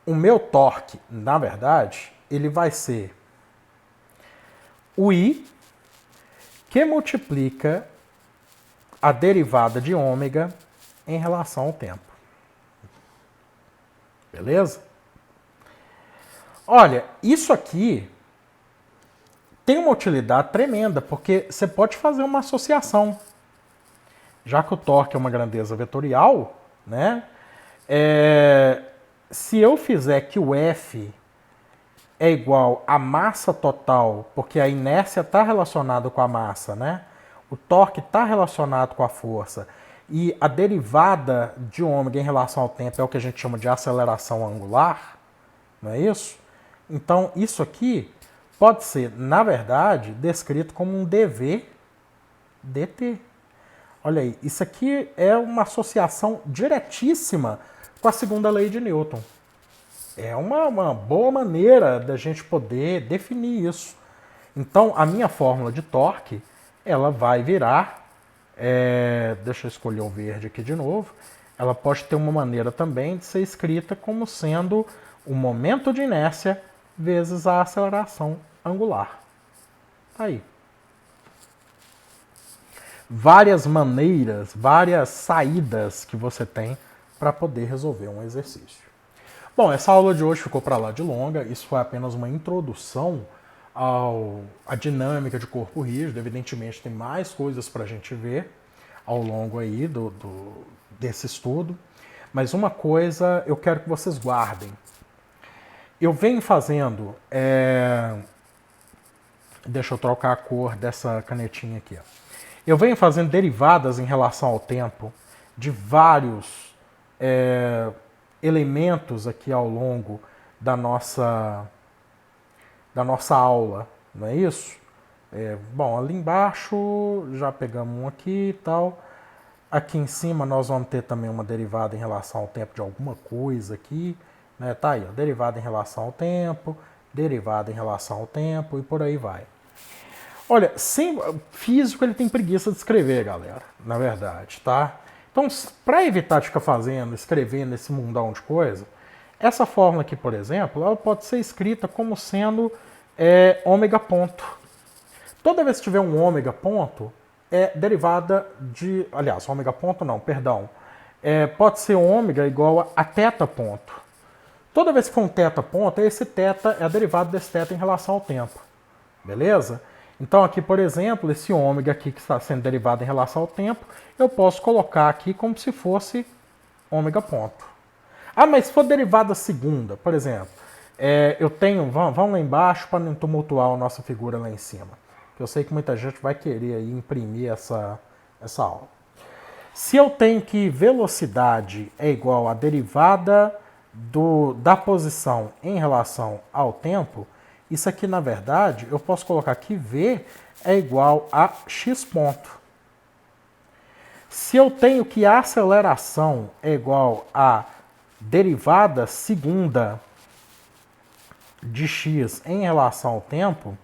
O meu torque, na verdade, ele vai ser o I que multiplica a derivada de ômega em relação ao tempo. Beleza? Olha, isso aqui tem uma utilidade tremenda, porque você pode fazer uma associação. Já que o torque é uma grandeza vetorial, né? Se eu fizer que o F é igual à massa total, porque a inércia está relacionada com a massa, né? O torque está relacionado com a força, e a derivada de ômega em relação ao tempo é o que a gente chama de aceleração angular, não é isso? Então, isso aqui pode ser, na verdade, descrito como um dv dt. Olha aí, isso aqui é uma associação diretíssima com a segunda lei de Newton. É uma boa maneira da gente poder definir isso. Então, a minha fórmula de torque, ela vai virar, deixa eu escolher o verde aqui de novo, ela pode ter uma maneira também de ser escrita como sendo o momento de inércia vezes a aceleração angular. Aí. Várias maneiras, várias saídas que você tem para poder resolver um exercício. Bom, essa aula de hoje ficou para lá de longa, isso foi apenas uma introdução à dinâmica de corpo rígido. Evidentemente tem mais coisas para a gente ver ao longo aí desse estudo, mas uma coisa eu quero que vocês guardem. Eu venho fazendo, deixa eu trocar a cor dessa canetinha aqui, ó. Eu venho fazendo derivadas em relação ao tempo de vários elementos aqui ao longo da nossa aula, não é isso? Bom, ali embaixo já pegamos um aqui e tal. Aqui em cima nós vamos ter também uma derivada em relação ao tempo de alguma coisa aqui. Né? Tá aí, ó, derivada em relação ao tempo, derivada em relação ao tempo e por aí vai. Olha, físico ele tem preguiça de escrever, galera, na verdade, tá? Então, para evitar de ficar escrevendo esse mundão de coisa, essa fórmula aqui, por exemplo, ela pode ser escrita como sendo ômega ponto. Toda vez que tiver um ômega ponto, é derivada de... Aliás, ômega ponto não, perdão. pode ser ômega igual a θ ponto. Toda vez que for um θ ponto, esse θ é a derivada desse θ em relação ao tempo. Beleza? Então aqui, por exemplo, esse ômega aqui que está sendo derivado em relação ao tempo, eu posso colocar aqui como se fosse ômega ponto. Ah, mas se for derivada segunda, por exemplo, eu tenho, vamos lá embaixo para não tumultuar a nossa figura lá em cima. Eu sei que muita gente vai querer aí imprimir essa aula. Se eu tenho que velocidade é igual a derivada da posição em relação ao tempo, isso aqui, na verdade, eu posso colocar aqui V é igual a x ponto. Se eu tenho que a aceleração é igual a derivada segunda de x em relação ao tempo,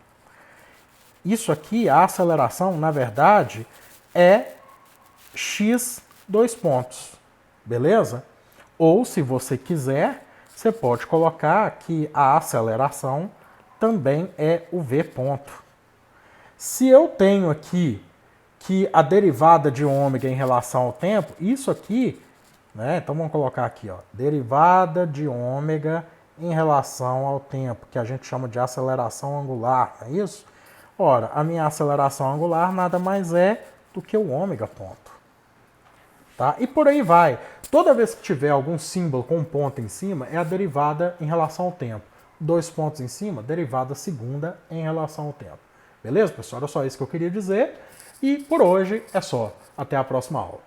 isso aqui, a aceleração, na verdade, é x dois pontos. Beleza? Ou, se você quiser, você pode colocar que a aceleração também é o v ponto. Se eu tenho aqui que a derivada de ômega em relação ao tempo, isso aqui, né? Então vamos colocar aqui, ó, derivada de ômega em relação ao tempo, que a gente chama de aceleração angular, não é isso? Ora, a minha aceleração angular nada mais é do que o ômega ponto. Tá? E por aí vai. Toda vez que tiver algum símbolo com um ponto em cima, é a derivada em relação ao tempo. 2 pontos em cima, derivada segunda em relação ao tempo. Beleza, pessoal? Era só isso que eu queria dizer. E por hoje é só. Até a próxima aula.